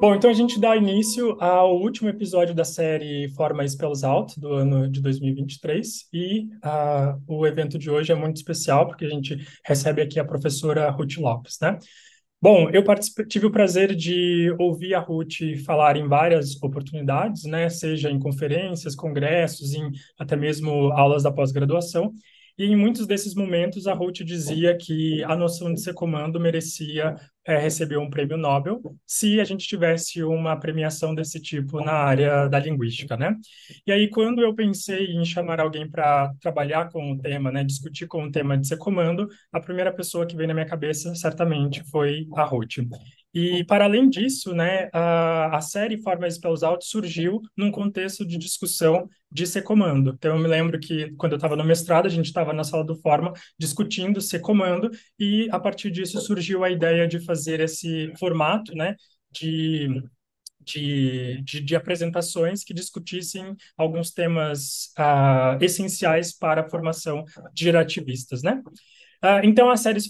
Bom, então a gente dá início ao último episódio da série Forma Spells Out, do ano de 2023, o evento de hoje é muito especial, porque a gente recebe aqui a professora Ruth Lopes, né? Bom, tive o prazer de ouvir a Ruth falar em várias oportunidades, né? Seja em conferências, congressos, em até mesmo aulas da pós-graduação, e em muitos desses momentos a Ruth dizia que a noção de ser comando merecia receber um prêmio Nobel se a gente tivesse uma premiação desse tipo na área da linguística, né? E aí, quando eu pensei em chamar alguém para trabalhar com o tema, né, discutir com o tema de ser comando, a primeira pessoa que veio na minha cabeça certamente foi a Ruth. E, para além disso, né, a série Forma Spells Out surgiu num contexto de discussão de ser comando. Então, eu me lembro que, quando eu estava no mestrado, a gente estava na sala do Forma discutindo ser comando, e, a partir disso, surgiu a ideia de fazer esse formato, né, de de apresentações que discutissem alguns temas essenciais para a formação de gerativistas, né? Então, a série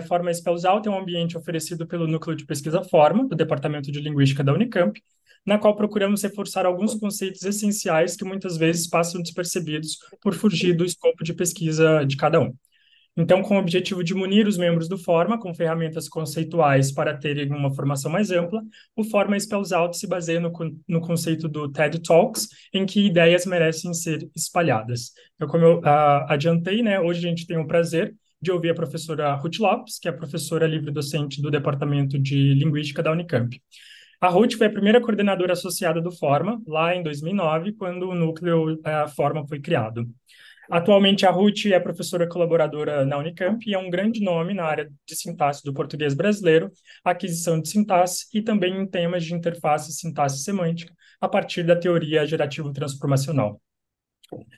Forma Spells Out é um ambiente oferecido pelo Núcleo de Pesquisa Forma, do Departamento de Linguística da Unicamp, na qual procuramos reforçar alguns conceitos essenciais que muitas vezes passam despercebidos por fugir do escopo de pesquisa de cada um. Então, com o objetivo de munir os membros do Forma com ferramentas conceituais para terem uma formação mais ampla, o Forma Spells Out se baseia no conceito do TED Talks, em que ideias merecem ser espalhadas. Então, como eu adiantei, né, hoje a gente tem o prazer de ouvir a professora Ruth Lopes, que é a professora livre-docente do Departamento de Linguística da Unicamp. A Ruth foi a primeira coordenadora associada do Forma, lá em 2009, quando o núcleo Forma foi criado. Atualmente, a Ruth é professora colaboradora na Unicamp e é um grande nome na área de sintaxe do português brasileiro, aquisição de sintaxe e também em temas de interface e sintaxe semântica, a partir da teoria gerativo-transformacional.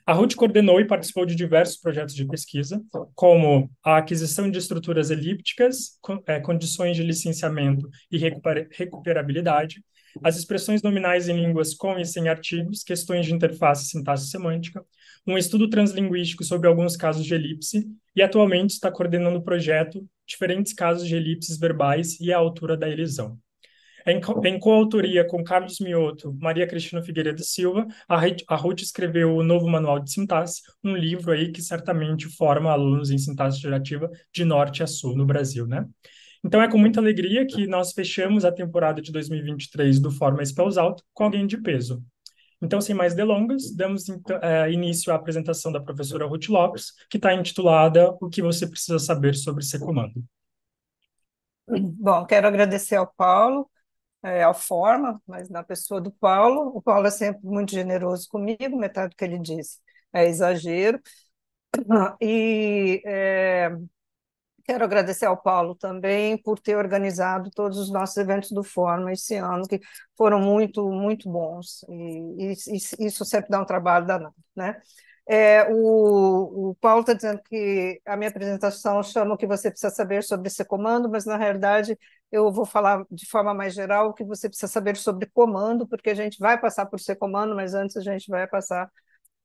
A Ruth coordenou e participou de diversos projetos de pesquisa, como a aquisição de estruturas elípticas, condições de licenciamento e recuperabilidade, as expressões nominais em línguas com e sem artigos, questões de interface e sintaxe semântica, um estudo translinguístico sobre alguns casos de elipse, e atualmente está coordenando o projeto Diferentes Casos de Elipses Verbais e a Altura da Elisão. Em coautoria com Carlos Mioto, Maria Cristina Figueiredo Silva, a Ruth escreveu o Novo Manual de Sintaxe, um livro aí que certamente forma alunos em sintaxe gerativa de norte a sul no Brasil, né? Então é com muita alegria que nós fechamos a temporada de 2023 do Forma Spells Out com alguém de peso. Então, sem mais delongas, damos início à apresentação da professora Ruth Lopes, que está intitulada O que você precisa saber sobre ser comando. Bom, quero agradecer ao Paulo, ao Forma, mas na pessoa do Paulo. O Paulo é sempre muito generoso comigo, metade do que ele disse é exagero. E quero agradecer ao Paulo também por ter organizado todos os nossos eventos do Forma esse ano, que foram muito, muito bons. E isso sempre dá um trabalho danado, né? O Paulo está dizendo que a minha apresentação chama o que você precisa saber sobre esse comando, mas na realidade eu vou falar de forma mais geral o que você precisa saber sobre comando, porque a gente vai passar por ser comando, mas antes a gente vai passar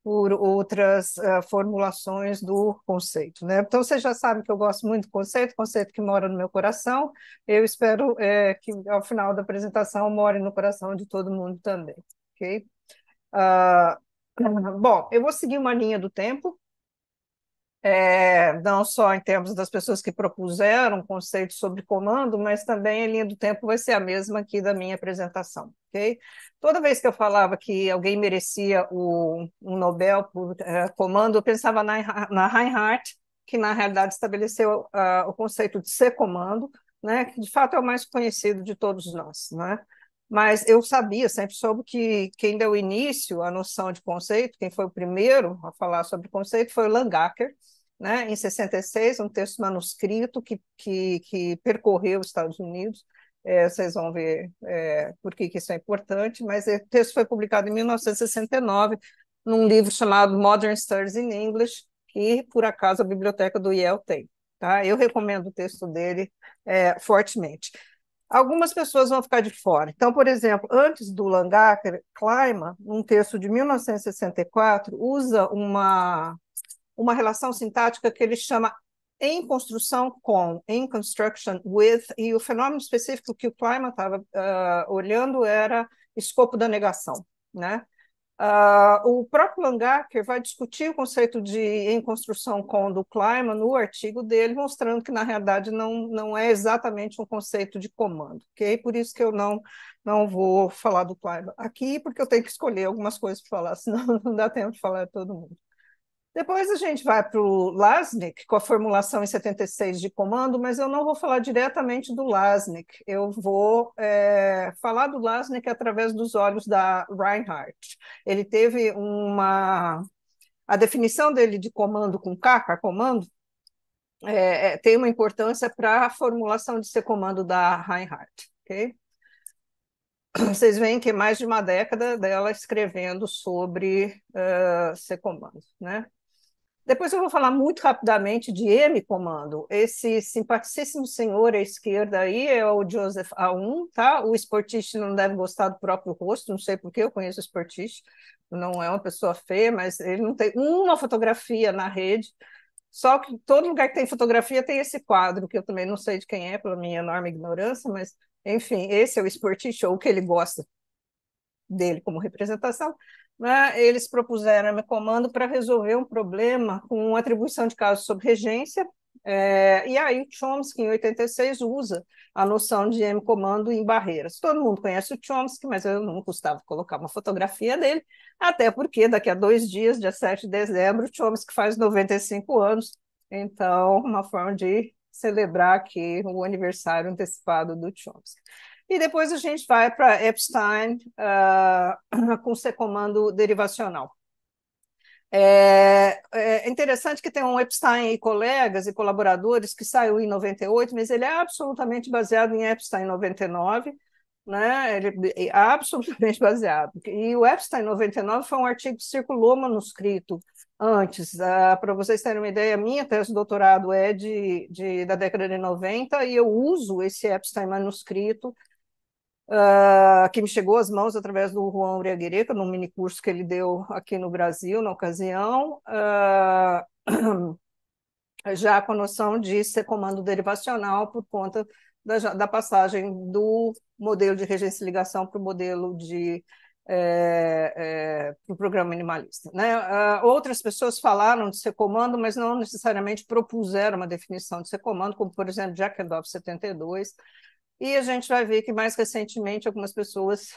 por outras formulações do conceito, né? Então você já sabe que eu gosto muito do conceito, conceito que mora no meu coração. Eu espero que ao final da apresentação more no coração de todo mundo também, ok? Ah, bom, eu vou seguir uma linha do tempo, não só em termos das pessoas que propuseram conceitos sobre comando, mas também a linha do tempo vai ser a mesma aqui da minha apresentação, ok? Toda vez que eu falava que alguém merecia um Nobel por comando, eu pensava na Reinhardt, que na realidade estabeleceu o conceito de ser comando, né, que de fato é o mais conhecido de todos nós, né? Mas eu sabia, sempre soube que quem deu início à noção de conceito, quem foi o primeiro a falar sobre conceito foi o Langacker, né, em 66, um texto manuscrito que percorreu os Estados Unidos. Vocês vão ver por que isso é importante, mas o texto foi publicado em 1969, num livro chamado Modern Studies in English, que, por acaso, a biblioteca do Yale tem. Tá? Eu recomendo o texto dele fortemente. Algumas pessoas vão ficar de fora. Então, por exemplo, antes do Langacker, Kleiman, num texto de 1964, usa uma relação sintática que ele chama em construção com, in construction with, e o fenômeno específico que o Kleiman estava olhando era escopo da negação, né? O próprio Langacker vai discutir o conceito de em construção com do Kleiman no artigo dele, mostrando que, na realidade, não é exatamente um conceito de comando, ok? Por isso que eu não vou falar do Kleiman aqui, porque eu tenho que escolher algumas coisas para falar, senão não dá tempo de falar de todo mundo. Depois a gente vai para o Lasnik, com a formulação em 76 de comando, mas eu não vou falar diretamente do Lasnik, eu vou falar do Lasnik através dos olhos da Reinhardt. Ele teve a definição dele de comando com K, comando, tem uma importância para a formulação de ser comando da Reinhardt, ok? Vocês veem que é mais de uma década dela escrevendo sobre ser comando, né? Depois eu vou falar muito rapidamente de M-comando. Esse simpaticíssimo senhor à esquerda aí é o Joseph A1, tá? O Sportiche não deve gostar do próprio rosto, não sei por que eu conheço o Sportiche, não é uma pessoa feia, mas ele não tem uma fotografia na rede, só que todo lugar que tem fotografia tem esse quadro, que eu também não sei de quem é, pela minha enorme ignorância, mas, enfim, esse é o Sportiche, ou o que ele gosta dele como representação, né? Eles propuseram a comando para resolver um problema com atribuição de casos sob regência, e aí o Chomsky, em 86, usa a noção de M-comando em barreiras. Todo mundo conhece o Chomsky, mas eu não gostava de colocar uma fotografia dele, até porque daqui a 2 dias, dia 7 de dezembro, o Chomsky faz 95 anos, então uma forma de celebrar aqui o aniversário antecipado do Chomsky. E depois a gente vai para Epstein com seu comando derivacional. É interessante que tem um Epstein e colegas e colaboradores que saiu em 98, mas ele é absolutamente baseado em Epstein 99, né? Ele é absolutamente baseado. E o Epstein 99 foi um artigo que circulou manuscrito antes. Para vocês terem uma ideia, minha tese de doutorado é da década de 90 e eu uso esse Epstein manuscrito que me chegou às mãos através do Juan Uriaguirre, num mini curso que ele deu aqui no Brasil, na ocasião, já com a noção de ser comando derivacional por conta da passagem do modelo de regência e ligação para o modelo para o programa minimalista, né? Outras pessoas falaram de ser comando, mas não necessariamente propuseram uma definição de ser comando, como, por exemplo, Jack Edolph, 72, e a gente vai ver que, mais recentemente, algumas pessoas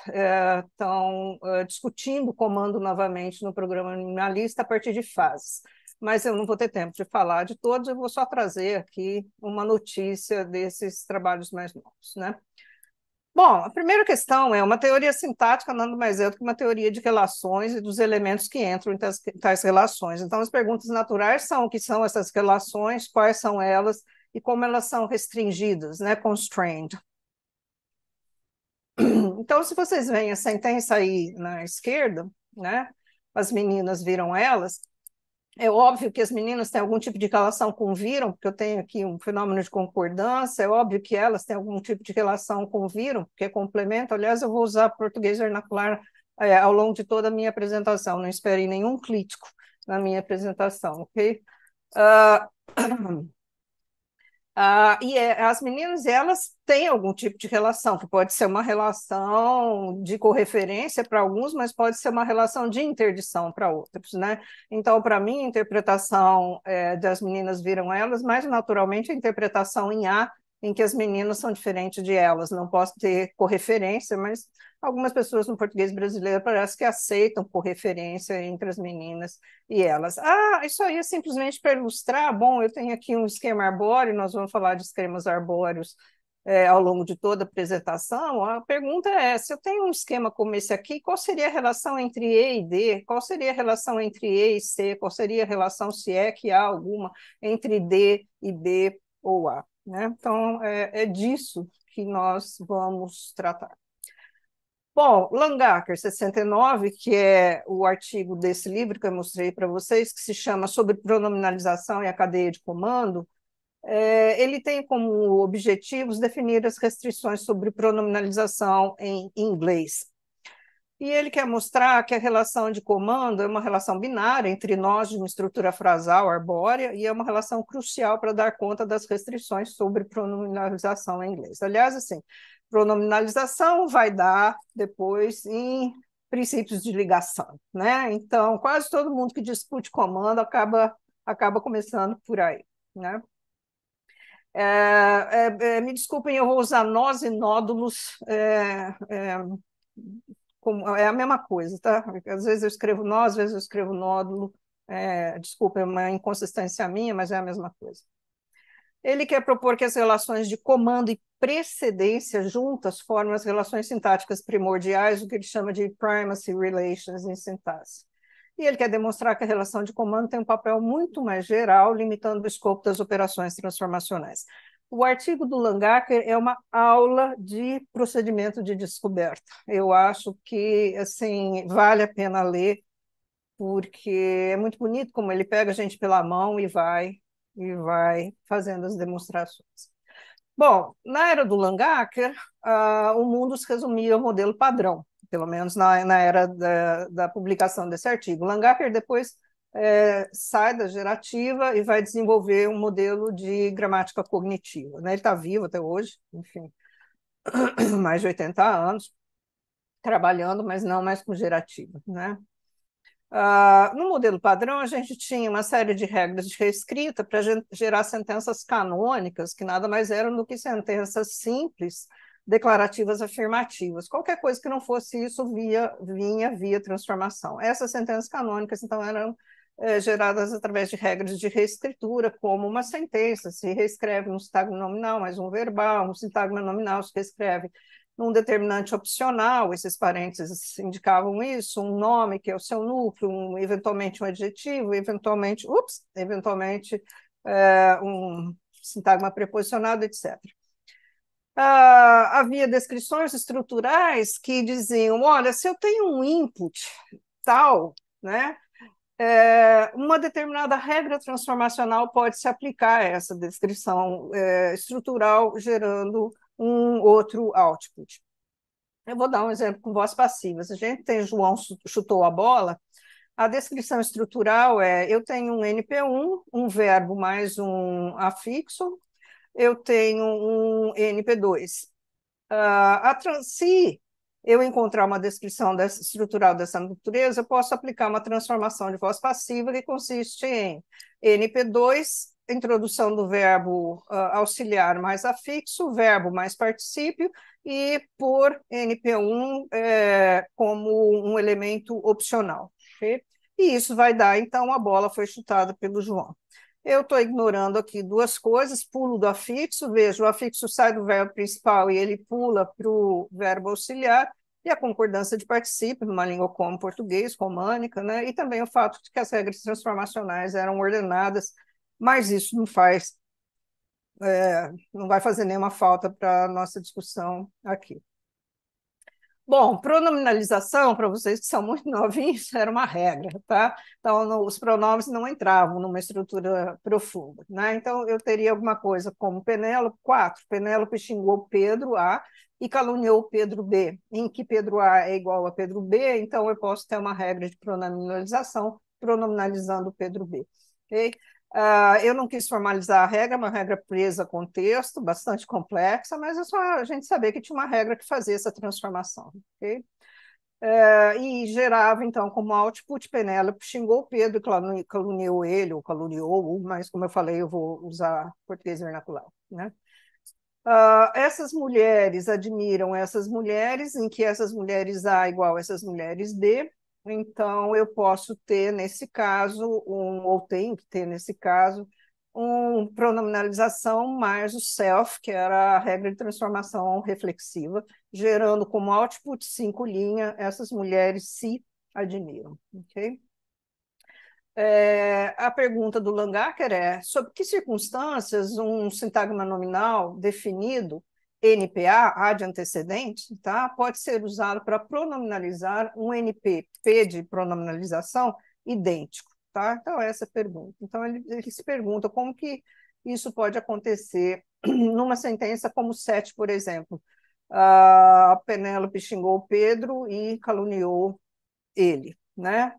estão discutindo o comando novamente no programa minimalista a partir de fases. Mas eu não vou ter tempo de falar de todos, eu vou só trazer aqui uma notícia desses trabalhos mais novos, né? Bom, a primeira questão é uma teoria sintática nada mais é do que uma teoria de relações e dos elementos que entram em tais relações. Então, as perguntas naturais são o que são essas relações, quais são elas e como elas são restringidas, né? Constrained. Então, se vocês veem a sentença aí na esquerda, né? As meninas viram elas. É óbvio que as meninas têm algum tipo de relação com viram, porque eu tenho aqui um fenômeno de concordância. É óbvio que elas têm algum tipo de relação com viram, porque complementa. Aliás, eu vou usar português vernacular ao longo de toda a minha apresentação. Não esperem nenhum crítico na minha apresentação, ok? As meninas, elas têm algum tipo de relação, que pode ser uma relação de correferência para alguns, mas pode ser uma relação de interdição para outros, né? Então, para mim, a interpretação das meninas viram elas, mais naturalmente a interpretação em A, em que as meninas são diferentes de elas. Não posso ter correferência, mas algumas pessoas no português brasileiro parece que aceitam correferência entre as meninas e elas. Isso aí é simplesmente para ilustrar. Bom, eu tenho aqui um esquema arbóreo, nós vamos falar de esquemas arbóreos ao longo de toda a apresentação. A pergunta é, se eu tenho um esquema como esse aqui, qual seria a relação entre E e D? Qual seria a relação entre E e C? Qual seria a relação, se é que há alguma, entre D e B ou A? Né? Então, é disso que nós vamos tratar. Bom, Langacker, 69, que é o artigo desse livro que eu mostrei para vocês, que se chama Sobre Pronominalização e a Cadeia de Comando, ele tem como objetivos definir as restrições sobre pronominalização em inglês. E ele quer mostrar que a relação de comando é uma relação binária entre nós de uma estrutura frasal arbórea e é uma relação crucial para dar conta das restrições sobre pronominalização em inglês. Aliás, assim, pronominalização vai dar depois em princípios de ligação, né? Então, quase todo mundo que discute comando acaba começando por aí, né? Me desculpem, eu vou usar nós e nódulos, é a mesma coisa, tá? Às vezes eu escrevo nós, às vezes eu escrevo nódulo, desculpa, é uma inconsistência minha, mas é a mesma coisa. Ele quer propor que as relações de comando e precedência juntas formam as relações sintáticas primordiais, o que ele chama de primacy relations em sintaxe. E ele quer demonstrar que a relação de comando tem um papel muito mais geral, limitando o escopo das operações transformacionais. O artigo do Langacker é uma aula de procedimento de descoberta. Eu acho que assim vale a pena ler, porque é muito bonito como ele pega a gente pela mão e vai fazendo as demonstrações. Bom, na era do Langacker, o mundo se resumia ao modelo padrão, pelo menos na era da publicação desse artigo. Langacker depois sai da gerativa e vai desenvolver um modelo de gramática cognitiva, né? Ele está vivo até hoje, enfim, mais de 80 anos, trabalhando, mas não mais com gerativa, né? No modelo padrão, a gente tinha uma série de regras de reescrita para gerar sentenças canônicas, que nada mais eram do que sentenças simples, declarativas afirmativas. Qualquer coisa que não fosse isso vinha via transformação. Essas sentenças canônicas, então, eram geradas através de regras de reescritura, como uma sentença se reescreve um sintagma nominal mais um verbal, um sintagma nominal se reescreve num determinante opcional, esses parênteses indicavam isso, um nome que é o seu núcleo, eventualmente um adjetivo, eventualmente um sintagma preposicionado, etc. Havia descrições estruturais que diziam, olha, se eu tenho um input tal, né, uma determinada regra transformacional pode se aplicar a essa descrição estrutural, gerando um outro output. Eu vou dar um exemplo com voz passiva. Se a gente tem João chutou a bola, a descrição estrutural eu tenho um NP1, um verbo mais um afixo, eu tenho um NP2. Se eu encontrar uma descrição estrutural dessa natureza, eu posso aplicar uma transformação de voz passiva que consiste em NP2, introdução do verbo auxiliar mais afixo, verbo mais particípio, e por NP1 como um elemento opcional. Okay? E isso vai dar, então, a bola foi chutada pelo João. Eu estou ignorando aqui duas coisas, pulo do afixo, vejo, o afixo sai do verbo principal e ele pula para o verbo auxiliar, e a concordância de particípio, numa língua como português, românica, né? E também o fato de que as regras transformacionais eram ordenadas, mas isso não vai fazer nenhuma falta para a nossa discussão aqui. Bom, pronominalização, para vocês que são muito novinhos, era uma regra, tá? Então, os pronomes não entravam numa estrutura profunda, né? Então, eu teria alguma coisa como Penélope, 4. Penélope xingou Pedro A e caluniou Pedro B, em que Pedro A é igual a Pedro B, então eu posso ter uma regra de pronominalização, pronominalizando Pedro B, ok? Eu não quis formalizar a regra, uma regra presa a contexto, bastante complexa, mas é só a gente saber que tinha uma regra que fazia essa transformação. Okay? E gerava, então, como output, Penélope xingou Pedro, caluniou ele, ou caluniou, mas, como eu falei, eu vou usar português vernacular. Né? Essas mulheres admiram essas mulheres, em que essas mulheres A igual a essas mulheres D, então eu posso ter nesse caso, ou tenho que ter nesse caso, pronominalização mais o self, que era a regra de transformação reflexiva, gerando como output 5 linhas, essas mulheres se admiram. Ok? A pergunta do Langacker é: sob que circunstâncias um sintagma nominal definido, NPA, A de antecedente, tá, pode ser usado para pronominalizar um NP, P de pronominalização, idêntico? Tá? Então, essa é a pergunta. Então, ele se pergunta como que isso pode acontecer numa sentença como 7, por exemplo. A Penélope xingou o Pedro e caluniou ele, né?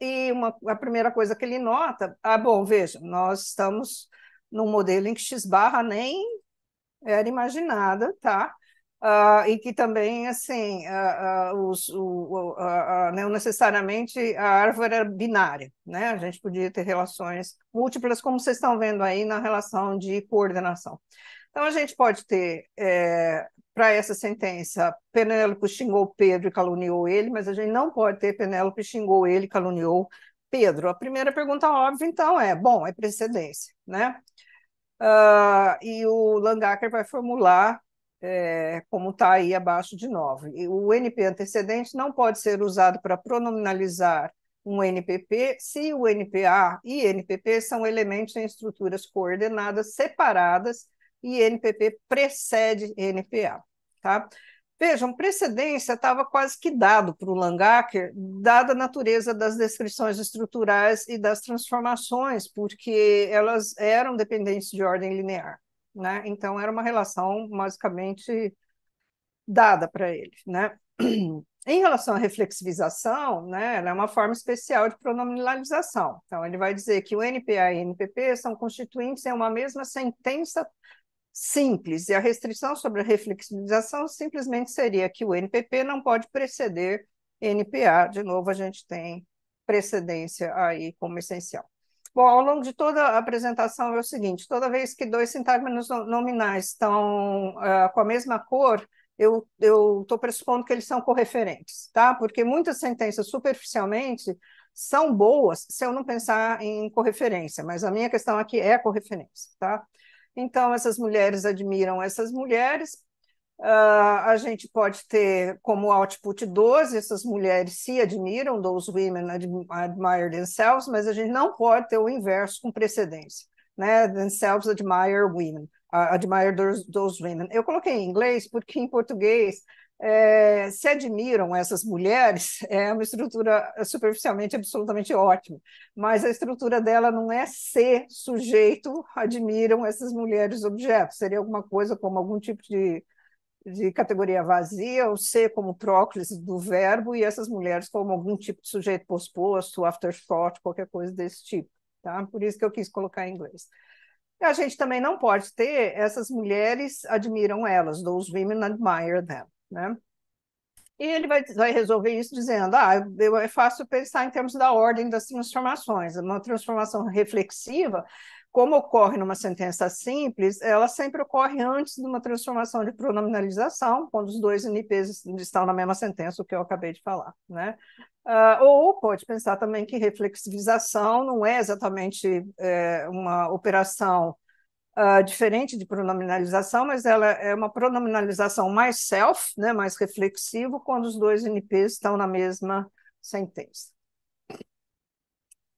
E a primeira coisa que ele nota, bom, veja, nós estamos num modelo em que X barra nem era imaginada, tá? E que também, assim, não necessariamente a árvore era binária, né? A gente podia ter relações múltiplas, como vocês estão vendo aí na relação de coordenação. Então, a gente pode ter, para essa sentença, Penélope xingou Pedro e caluniou ele, mas a gente não pode ter Penélope xingou ele e caluniou Pedro. A primeira pergunta óbvia, então, bom, é precedência, né? E o Langacker vai formular como está aí abaixo de 9. E o NP antecedente não pode ser usado para pronominalizar um NPP se o NPA e NPP são elementos em estruturas coordenadas separadas e NPP precede NPA. Tá? Vejam, precedência estava quase que dado para o Langacker, dada a natureza das descrições estruturais e das transformações, porque elas eram dependentes de ordem linear, né? Então, era uma relação basicamente dada para ele, né? Em relação à reflexivização, né, ela é uma forma especial de pronominalização. Então, ele vai dizer que o NPA e NPP são constituintes em uma mesma sentença simples, e a restrição sobre a reflexivização simplesmente seria que o NPP não pode preceder NPA. De novo, a gente tem precedência aí como essencial. Bom, ao longo de toda a apresentação é o seguinte: toda vez que dois sintagmas nominais estão com a mesma cor, eu estou pressupondo que eles são correferentes, tá? Porque muitas sentenças superficialmente são boas se eu não pensar em correferência, mas a minha questão aqui é correferência, tá? Então, essas mulheres admiram essas mulheres. A gente pode ter como output 12, essas mulheres se admiram, those women admire themselves, mas a gente não pode ter o inverso com precedência, né? Themselves admire women, admire those women. Eu coloquei em inglês porque em português se admiram essas mulheres, é uma estrutura superficialmente absolutamente ótima, mas a estrutura dela não é ser sujeito, admiram essas mulheres objetos, seria alguma coisa como algum tipo de categoria vazia, ou ser como próclise do verbo, e essas mulheres como algum tipo de sujeito posposto, afterthought, qualquer coisa desse tipo. Tá? Por isso que eu quis colocar em inglês. E a gente também não pode ter essas mulheres admiram elas, those women admire them. Né? E ele vai resolver isso dizendo, é fácil pensar em termos da ordem das transformações. Uma transformação reflexiva, como ocorre numa sentença simples, ela sempre ocorre antes de uma transformação de pronominalização, quando os dois NPs estão na mesma sentença, o que eu acabei de falar. Né? Ou pode pensar também que reflexivização não é exatamente uma operação diferente de pronominalização, mas ela é uma pronominalização mais self, né, mais reflexivo, quando os dois NPs estão na mesma sentença.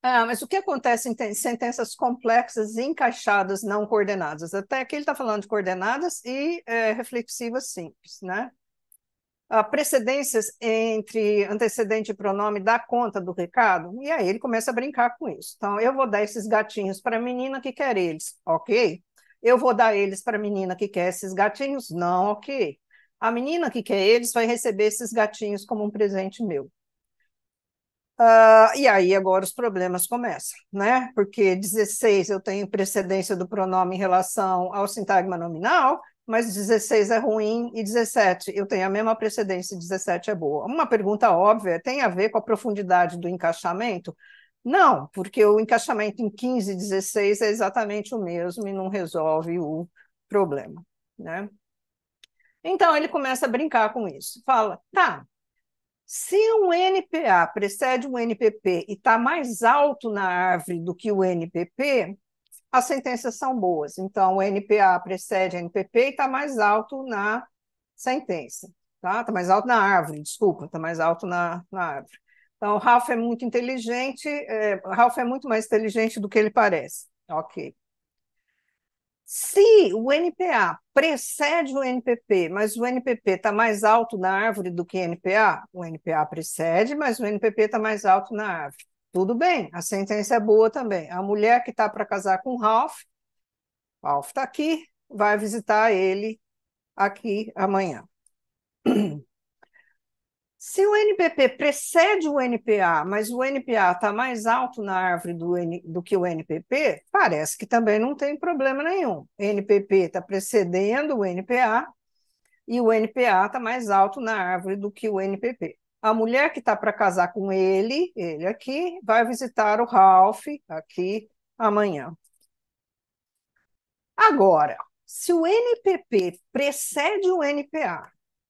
Mas o que acontece em sentenças complexas, encaixadas, não coordenadas? Até aqui ele está falando de coordenadas e reflexivas simples, né? Precedências entre antecedente e pronome dá conta do recado? E aí ele começa a brincar com isso. Então, eu vou dar esses gatinhos para a menina que quer eles, ok? Eu vou dar eles para a menina que quer esses gatinhos? Não, ok. A menina que quer eles vai receber esses gatinhos como um presente meu. E aí agora os problemas começam, né? Porque 16 eu tenho precedência do pronome em relação ao sintagma nominal, mas 16 é ruim e 17 eu tenho a mesma precedência e 17 é boa. Uma pergunta óbvia, tem a ver com a profundidade do encaixamento? Não, porque o encaixamento em 15 e 16 é exatamente o mesmo e não resolve o problema, né? Então ele começa a brincar com isso. Fala, tá, se um NPA precede um NPP e está mais alto na árvore do que o NPP, as sentenças são boas. Então, o NPA precede o NPP e está mais alto na sentença. Está mais alto na árvore, desculpa, está mais alto na árvore. Então, o Ralph é muito inteligente, Ralph é muito mais inteligente do que ele parece. Ok. Se o NPA precede o NPP, mas o NPP está mais alto na árvore do que o NPA precede, mas o NPP está mais alto na árvore. Tudo bem, a sentença é boa também. A mulher que está para casar com o Ralph está aqui, vai visitar ele aqui amanhã. Se o NPP precede o NPA, mas o NPA está mais alto na árvore do que o NPP, parece que também não tem problema nenhum. NPP está precedendo o NPA e o NPA está mais alto na árvore do que o NPP. A mulher que está para casar com ele aqui, vai visitar o Ralph aqui amanhã. Agora, se o NPP precede o NPA,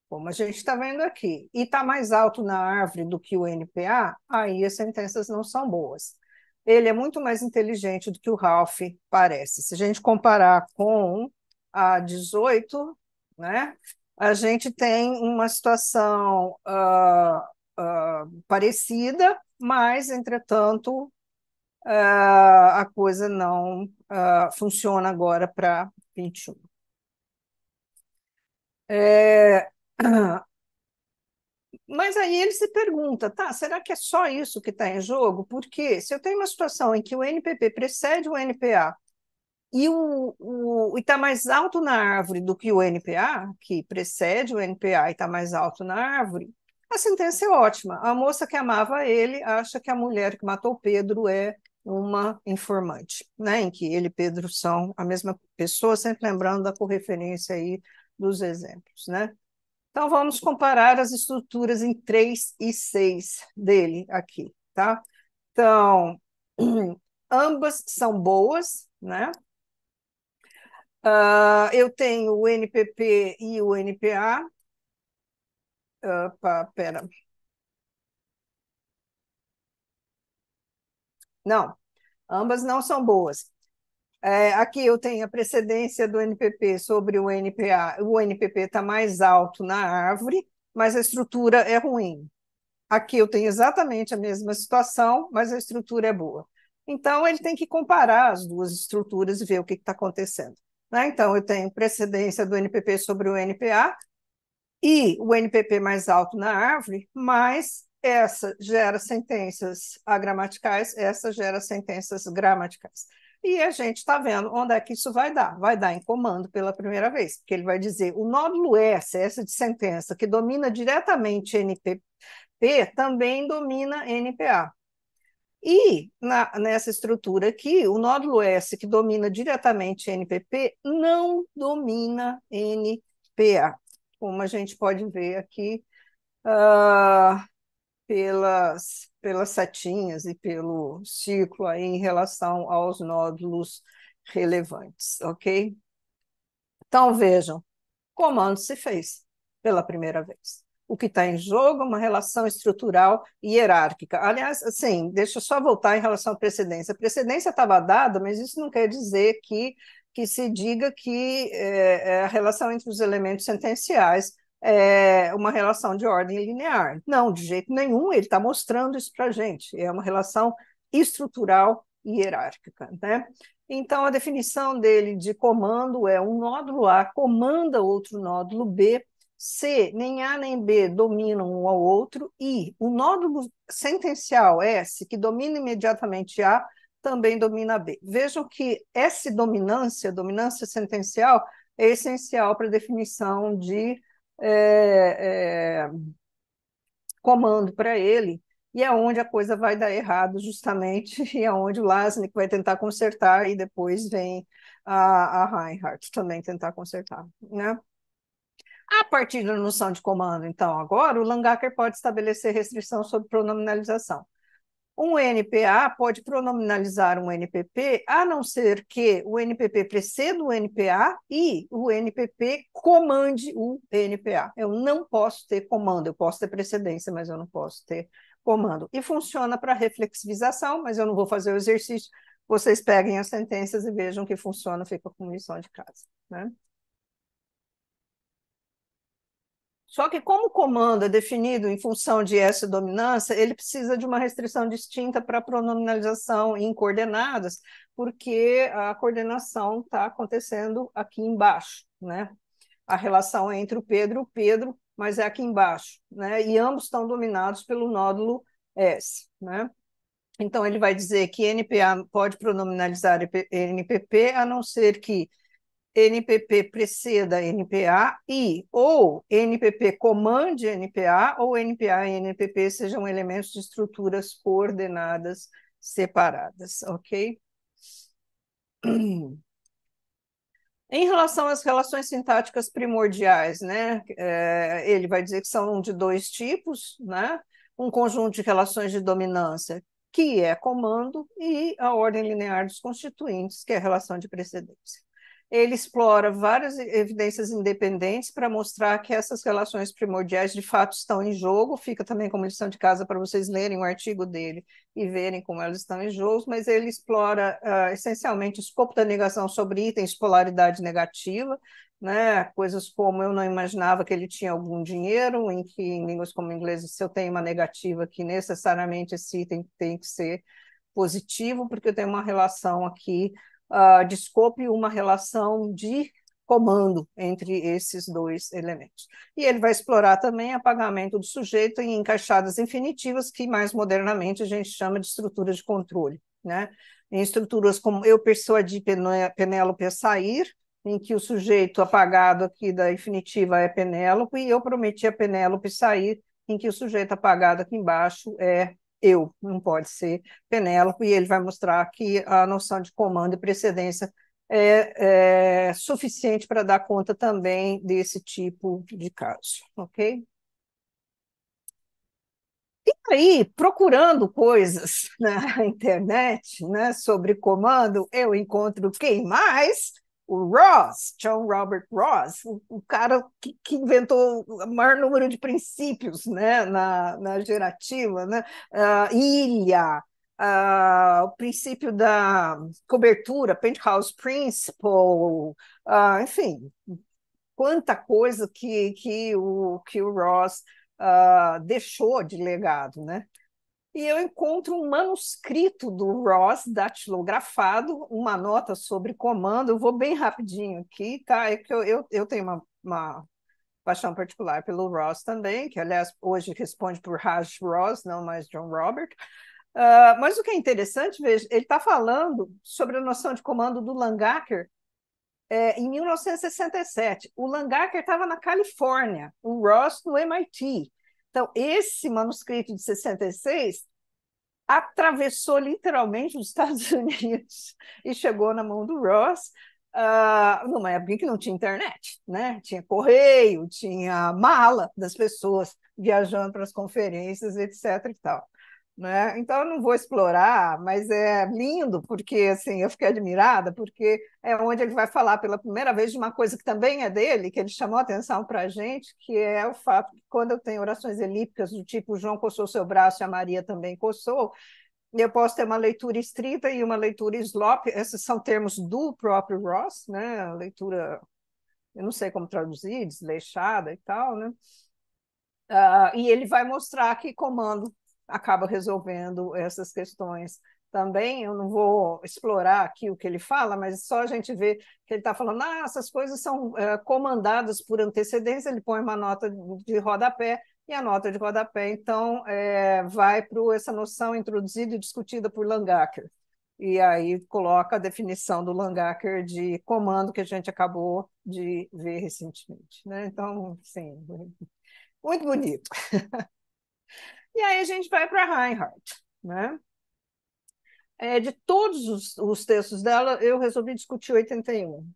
como a gente está vendo aqui, e está mais alto na árvore do que o NPA, aí as sentenças não são boas. Ele é muito mais inteligente do que o Ralph parece. Se a gente comparar com a 18, né, a gente tem uma situação parecida, mas, entretanto, a coisa não funciona agora para 21. É, mas aí ele se pergunta, tá, será que é só isso que está em jogo? Porque se eu tenho uma situação em que o NPP precede o NPA e está mais alto na árvore do que o NPA, que precede o NPA e está mais alto na árvore, a sentença é ótima. A moça que amava ele acha que a mulher que matou Pedro é uma informante, né? Em que ele e Pedro são a mesma pessoa, sempre lembrando da correferência aí dos exemplos, né? Então, vamos comparar as estruturas em 3 e 6 dele aqui, tá? Então, ambas são boas, né? Eu tenho o NPP e o NPA. Pera. Não, ambas não são boas. Aqui eu tenho a precedência do NPP sobre o NPA. O NPP está mais alto na árvore, mas a estrutura é ruim. Aqui eu tenho exatamente a mesma situação, mas a estrutura é boa. Então, ele tem que comparar as duas estruturas e ver o que está acontecendo, né? Então, eu tenho precedência do NPP sobre o NPA e o NPP mais alto na árvore, mas essa gera sentenças agramaticais, essa gera sentenças gramaticais. E a gente está vendo onde é que isso vai dar. Vai dar em comando pela primeira vez, porque ele vai dizer o nódulo S, essa de sentença, que domina diretamente NPP, também domina NPA. E nessa estrutura aqui, o nódulo S, que domina diretamente NPP, não domina NPA, como a gente pode ver aqui pelas setinhas e pelo círculo aí em relação aos nódulos relevantes, ok? Então, vejam, comando se fez pela primeira vez. O que está em jogo é uma relação estrutural e hierárquica. Aliás, assim, deixa eu só voltar em relação à precedência. A precedência estava dada, mas isso não quer dizer que se diga que a relação entre os elementos sentenciais é uma relação de ordem linear. Não, de jeito nenhum, ele está mostrando isso para a gente. É uma relação estrutural e hierárquica, né? Então, a definição dele de comando é um nódulo A comanda outro nódulo B, C, nem A nem B dominam um ao outro, e o nódulo sentencial S, que domina imediatamente A, também domina B. Vejam que essa dominância sentencial, é essencial para a definição de comando para ele, e é onde a coisa vai dar errado, justamente, e é onde o Lasnik vai tentar consertar, e depois vem a Reinhardt também tentar consertar, né? A partir da noção de comando, então, agora, o Langacker pode estabelecer restrição sobre pronominalização. Um NPA pode pronominalizar um NPP, a não ser que o NPP preceda o NPA e o NPP comande o NPA. Eu não posso ter comando, eu posso ter precedência, mas eu não posso ter comando. E funciona para reflexivização, mas eu não vou fazer o exercício. Vocês peguem as sentenças e vejam que funciona, fica com lição de casa, né? Só que como o comando é definido em função de essa dominância, ele precisa de uma restrição distinta para pronominalização em coordenadas, porque a coordenação está acontecendo aqui embaixo, né? A relação é entre o Pedro, mas é aqui embaixo, né? E ambos estão dominados pelo nódulo S, né? Então, ele vai dizer que NPA pode pronominalizar NPP, a não ser que NPP preceda NPA e ou NPP comande NPA ou NPA e NPP sejam elementos de estruturas coordenadas separadas, ok? Em relação às relações sintáticas primordiais, né, ele vai dizer que são de dois tipos, né, um conjunto de relações de dominância, que é comando, e a ordem linear dos constituintes, que é a relação de precedência. Ele explora várias evidências independentes para mostrar que essas relações primordiais de fato estão em jogo, fica também como lição de casa para vocês lerem o artigo dele e verem como elas estão em jogo, mas ele explora essencialmente o escopo da negação sobre itens de polaridade negativa, né? Coisas como eu não imaginava que ele tinha algum dinheiro, em que em línguas como inglês, se eu tenho uma negativa, que necessariamente esse item tem que ser positivo, porque eu tenho uma relação aqui de escopo e uma relação de comando entre esses dois elementos. E ele vai explorar também apagamento do sujeito em encaixadas infinitivas, que mais modernamente a gente chama de estrutura de controle, né? Em estruturas como eu persuadi Penélope a sair, em que o sujeito apagado aqui da infinitiva é Penélope, e eu prometi a Penélope sair, em que o sujeito apagado aqui embaixo é eu, não pode ser Penélope, e ele vai mostrar que a noção de comando e precedência é suficiente para dar conta também desse tipo de caso, ok? E aí, procurando coisas na internet, né, sobre comando, eu encontro quem mais? O Ross, John Robert Ross, o cara que inventou o maior número de princípios, né, na gerativa, né? Ilha, o princípio da cobertura, Penthouse Principle, enfim, quanta coisa que o Ross deixou de legado, né? E eu encontro um manuscrito do Ross, datilografado, uma nota sobre comando. Eu vou bem rapidinho aqui, tá? É que eu tenho uma paixão particular pelo Ross também, que, aliás, hoje responde por Raj Ross, não mais John Robert. Mas o que é interessante, veja, ele está falando sobre a noção de comando do Langacker em 1967. O Langacker estava na Califórnia, o Ross no MIT. Então, esse manuscrito de 66 atravessou literalmente os Estados Unidos e chegou na mão do Ross, numa época que não tinha internet, né? Tinha correio, tinha mala das pessoas viajando para as conferências, etc. e tal. Né? Então, eu não vou explorar, mas é lindo, porque assim, eu fiquei admirada, porque é onde ele vai falar pela primeira vez de uma coisa que também é dele, que ele chamou a atenção para a gente, que é o fato que quando eu tenho orações elípticas do tipo João coçou seu braço e a Maria também coçou, eu posso ter uma leitura estrita e uma leitura slop, esses são termos do próprio Ross, né? A leitura, eu não sei como traduzir, desleixada e tal, né? E ele vai mostrar que comando acaba resolvendo essas questões também. Eu não vou explorar aqui o que ele fala, mas só a gente vê que ele está falando, essas coisas são comandadas por antecedência, ele põe uma nota de rodapé, e a nota de rodapé, então, vai para essa noção introduzida e discutida por Langacker. E aí coloca a definição do Langacker de comando que a gente acabou de ver recentemente. Né? Então, sim, muito bonito. E aí a gente vai para Reinhardt, né? De todos os textos dela, eu resolvi discutir 81.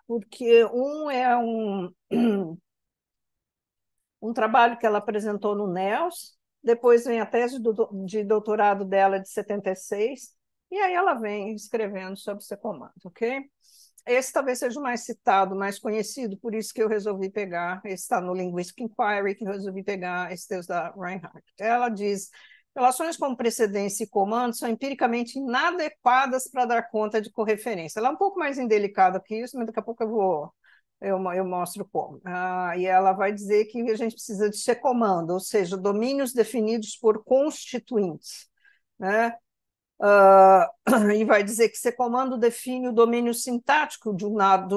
Porque um é um trabalho que ela apresentou no NELS, depois vem a tese de doutorado dela de 76, e aí ela vem escrevendo sobre esse comando, ok? Esse talvez seja o mais citado, mais conhecido, por isso que eu resolvi pegar, esse está no Linguistic Inquiry, que eu resolvi pegar esse texto da Reinhardt. Ela diz, relações como precedência e comando são empiricamente inadequadas para dar conta de correferência. Ela é um pouco mais indelicada que isso, mas daqui a pouco eu mostro como. E ela vai dizer que a gente precisa de ser comando, ou seja, domínios definidos por constituintes, né? E vai dizer que ser comando define o domínio sintático de um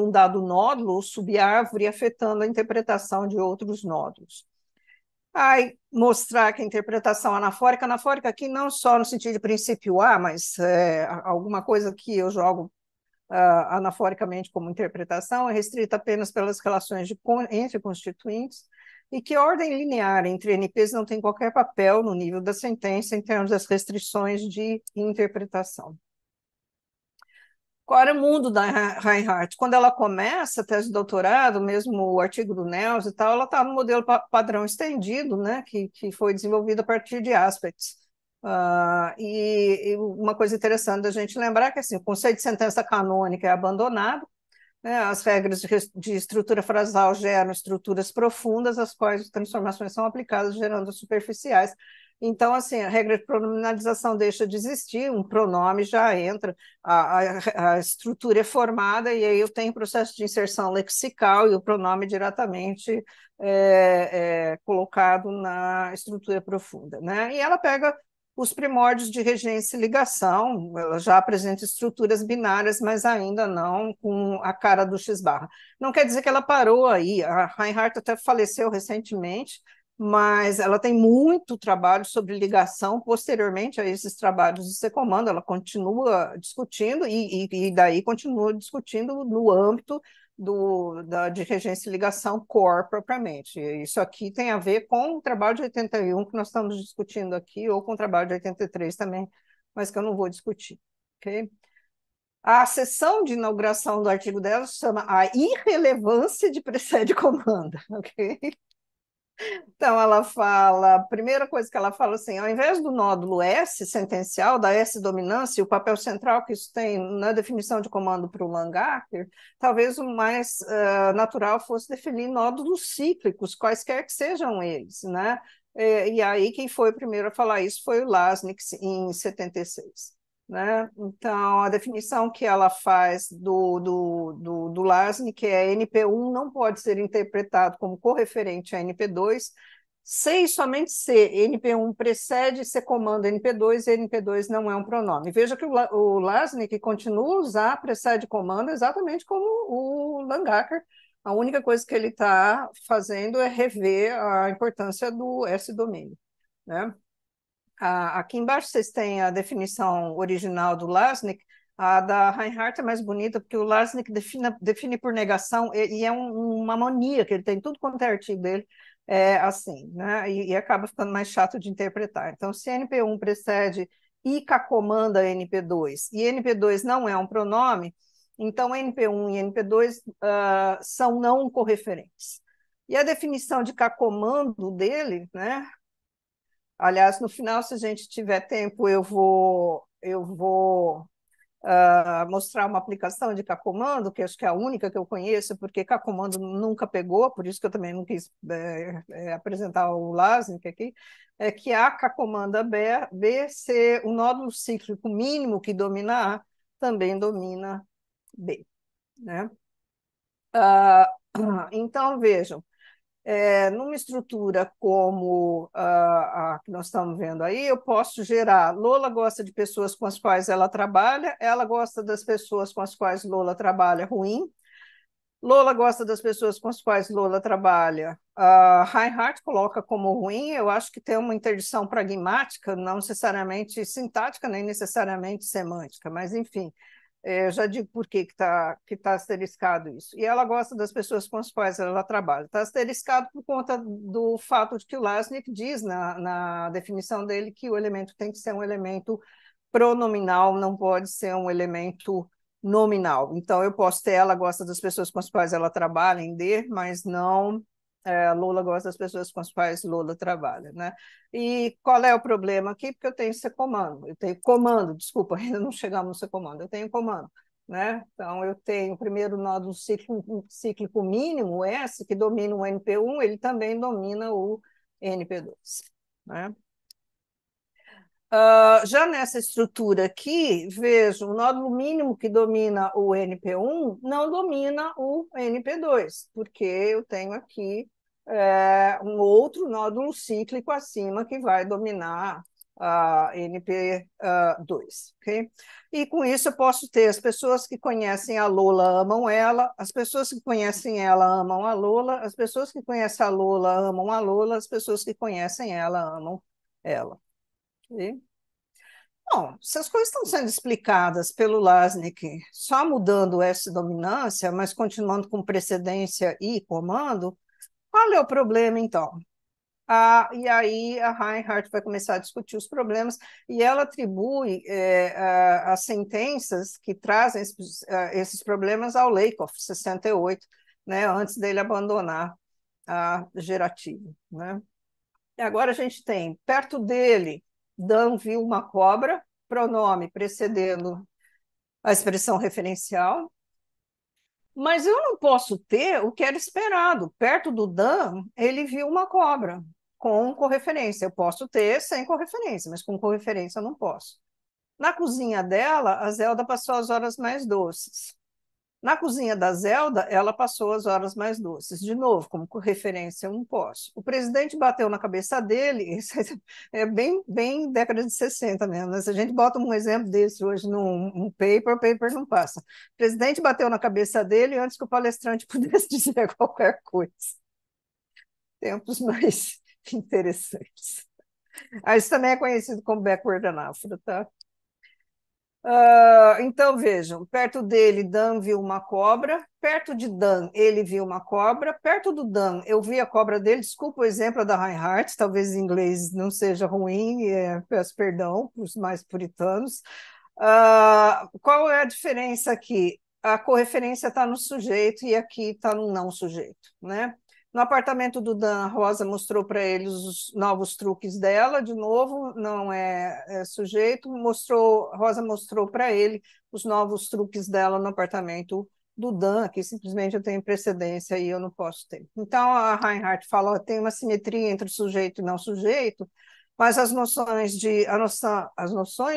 dado nódulo ou subárvore, afetando a interpretação de outros nódulos. Aí mostrar que a interpretação anafórica aqui não só no sentido de princípio A, mas alguma coisa que eu jogo anaforicamente como interpretação, é restrita apenas pelas relações entre constituintes, e que ordem linear entre NPs não tem qualquer papel no nível da sentença em termos das restrições de interpretação. Qual era o mundo da Reinhardt? Quando ela começa a tese de doutorado, mesmo o artigo do Nels e tal, ela está no modelo padrão estendido, né, que foi desenvolvido a partir de aspects. E uma coisa interessante da gente lembrar é que assim, o conceito de sentença canônica é abandonado, né, as regras de estrutura frasal geram estruturas profundas, as quais transformações são aplicadas, gerando superficiais. Então, assim, a regra de pronominalização deixa de existir, um pronome já entra, a estrutura é formada, e aí eu tenho processo de inserção lexical e o pronome diretamente colocado na estrutura profunda, né? E ela pega os primórdios de regência e ligação, ela já apresenta estruturas binárias, mas ainda não com a cara do X-barra. Não quer dizer que ela parou aí, a Reinhardt até faleceu recentemente, mas ela tem muito trabalho sobre ligação posteriormente a esses trabalhos de C-comando, ela continua discutindo e daí continua discutindo no âmbito de regência e ligação core propriamente. Isso aqui tem a ver com o trabalho de 81 que nós estamos discutindo aqui, ou com o trabalho de 83 também, mas que eu não vou discutir. Okay? A sessão de inauguração do artigo dela se chama A Irrelevância de Precede Comando. Okay? Então, ela fala, a primeira coisa que ela fala assim, ao invés do nódulo S sentencial, da S dominância, o papel central que isso tem na definição de comando para o Langacker, talvez o mais natural fosse definir nódulos cíclicos, quaisquer que sejam eles, né? E aí quem foi o primeiro a falar isso foi o Lasnik, em 76. Né? Então, a definição que ela faz do Lasnik é NP1 não pode ser interpretado como correferente a NP2, se e somente se NP1 precede C comando NP2 e NP2 não é um pronome. Veja que o Lasnik continua a usar precede comando exatamente como o Langacker. A única coisa que ele está fazendo é rever a importância do S-domínio. Né? Aqui embaixo vocês têm a definição original do Lasnik. A da Reinhardt é mais bonita, porque o Lasnik define por negação, e é uma mania que ele tem, tudo quanto é artigo dele, é assim, né? E acaba ficando mais chato de interpretar. Então, se NP1 precede e comanda NP2, e NP2 não é um pronome, então NP1 e NP2 são não correferentes. E a definição de comando dele, né? Aliás, no final, se a gente tiver tempo, eu vou mostrar uma aplicação de K-comando, que acho que é a única que eu conheço, porque K-comando nunca pegou, por isso que eu também não quis apresentar o Lasnik aqui, é que a K-comanda B ser o nódulo cíclico mínimo que domina A, também domina B. Né? Então, vejam, numa estrutura como a que nós estamos vendo aí, eu posso gerar. Lola gosta de pessoas com as quais ela gosta das pessoas com as quais Lola trabalha ruim. Lola gosta das pessoas com as quais Lola trabalha. Reinhardt coloca como ruim, eu acho que tem uma interdição pragmática, não necessariamente sintática, nem necessariamente semântica, mas enfim. Eu já digo por que tá asteriscado isso. E ela gosta das pessoas com as quais ela trabalha. Está asteriscado por conta do fato de que o Lasnik diz na definição dele que o elemento tem que ser um elemento pronominal, não pode ser um elemento nominal. Então, eu posso ter ela gosta das pessoas com as quais ela trabalha em D, mas não Lula gosta das pessoas com as quais Lula trabalha, né? E qual é o problema aqui? Porque eu tenho C-comando, eu tenho comando, desculpa, ainda não chegamos no C-comando, eu tenho comando, né? Então, eu tenho o primeiro nódulo cíclico mínimo, o S, que domina o NP1, ele também domina o NP2, né? Já nessa estrutura aqui, vejo o nódulo mínimo que domina o NP1 não domina o NP2, porque eu tenho aqui um outro nódulo cíclico acima que vai dominar a NP2. Okay? E com isso eu posso ter as pessoas que conhecem a Lola amam ela, as pessoas que conhecem ela amam a Lola, as pessoas que conhecem a Lola amam a Lola, as pessoas que conhecem ela amam ela. Okay? Bom, se as coisas estão sendo explicadas pelo Lasnik só mudando essa dominância, mas continuando com precedência e comando, qual é o problema, então? E aí a Reinhardt vai começar a discutir os problemas e ela atribui as sentenças que trazem esses problemas ao Lakoff, 68, né, antes dele abandonar a gerativa. Né? E agora a gente tem, perto dele, Dan viu uma cobra, pronome precedendo a expressão referencial, mas eu não posso ter o que era esperado. Perto do Dan, ele viu uma cobra com correferência. Eu posso ter sem correferência, mas com correferência eu não posso. Na cozinha dela, a Zelda passou as horas mais doces. Na cozinha da Zelda, ela passou as horas mais doces. De novo, como referência, eu não posso. O presidente bateu na cabeça dele, isso é bem década de 60 mesmo. Né? Se a gente bota um exemplo desse hoje num paper, o paper não passa. O presidente bateu na cabeça dele antes que o palestrante pudesse dizer qualquer coisa. Tempos mais interessantes. Isso também é conhecido como backward anaphora, tá? Então, vejam, perto dele, Dan viu uma cobra, perto de Dan, ele viu uma cobra, perto do Dan, eu vi a cobra dele, desculpa o exemplo da Reinhardt, talvez em inglês não seja ruim, peço perdão para os mais puritanos. Qual é a diferença aqui? A correferência está no sujeito e aqui está no não sujeito, né? No apartamento do Dan, a Rosa mostrou para ele os novos truques dela, de novo, não é sujeito, Rosa mostrou para ele os novos truques dela no apartamento do Dan, que simplesmente eu tenho precedência e eu não posso ter. Então, a Reinhardt fala, tem uma simetria entre sujeito e não sujeito, mas as noções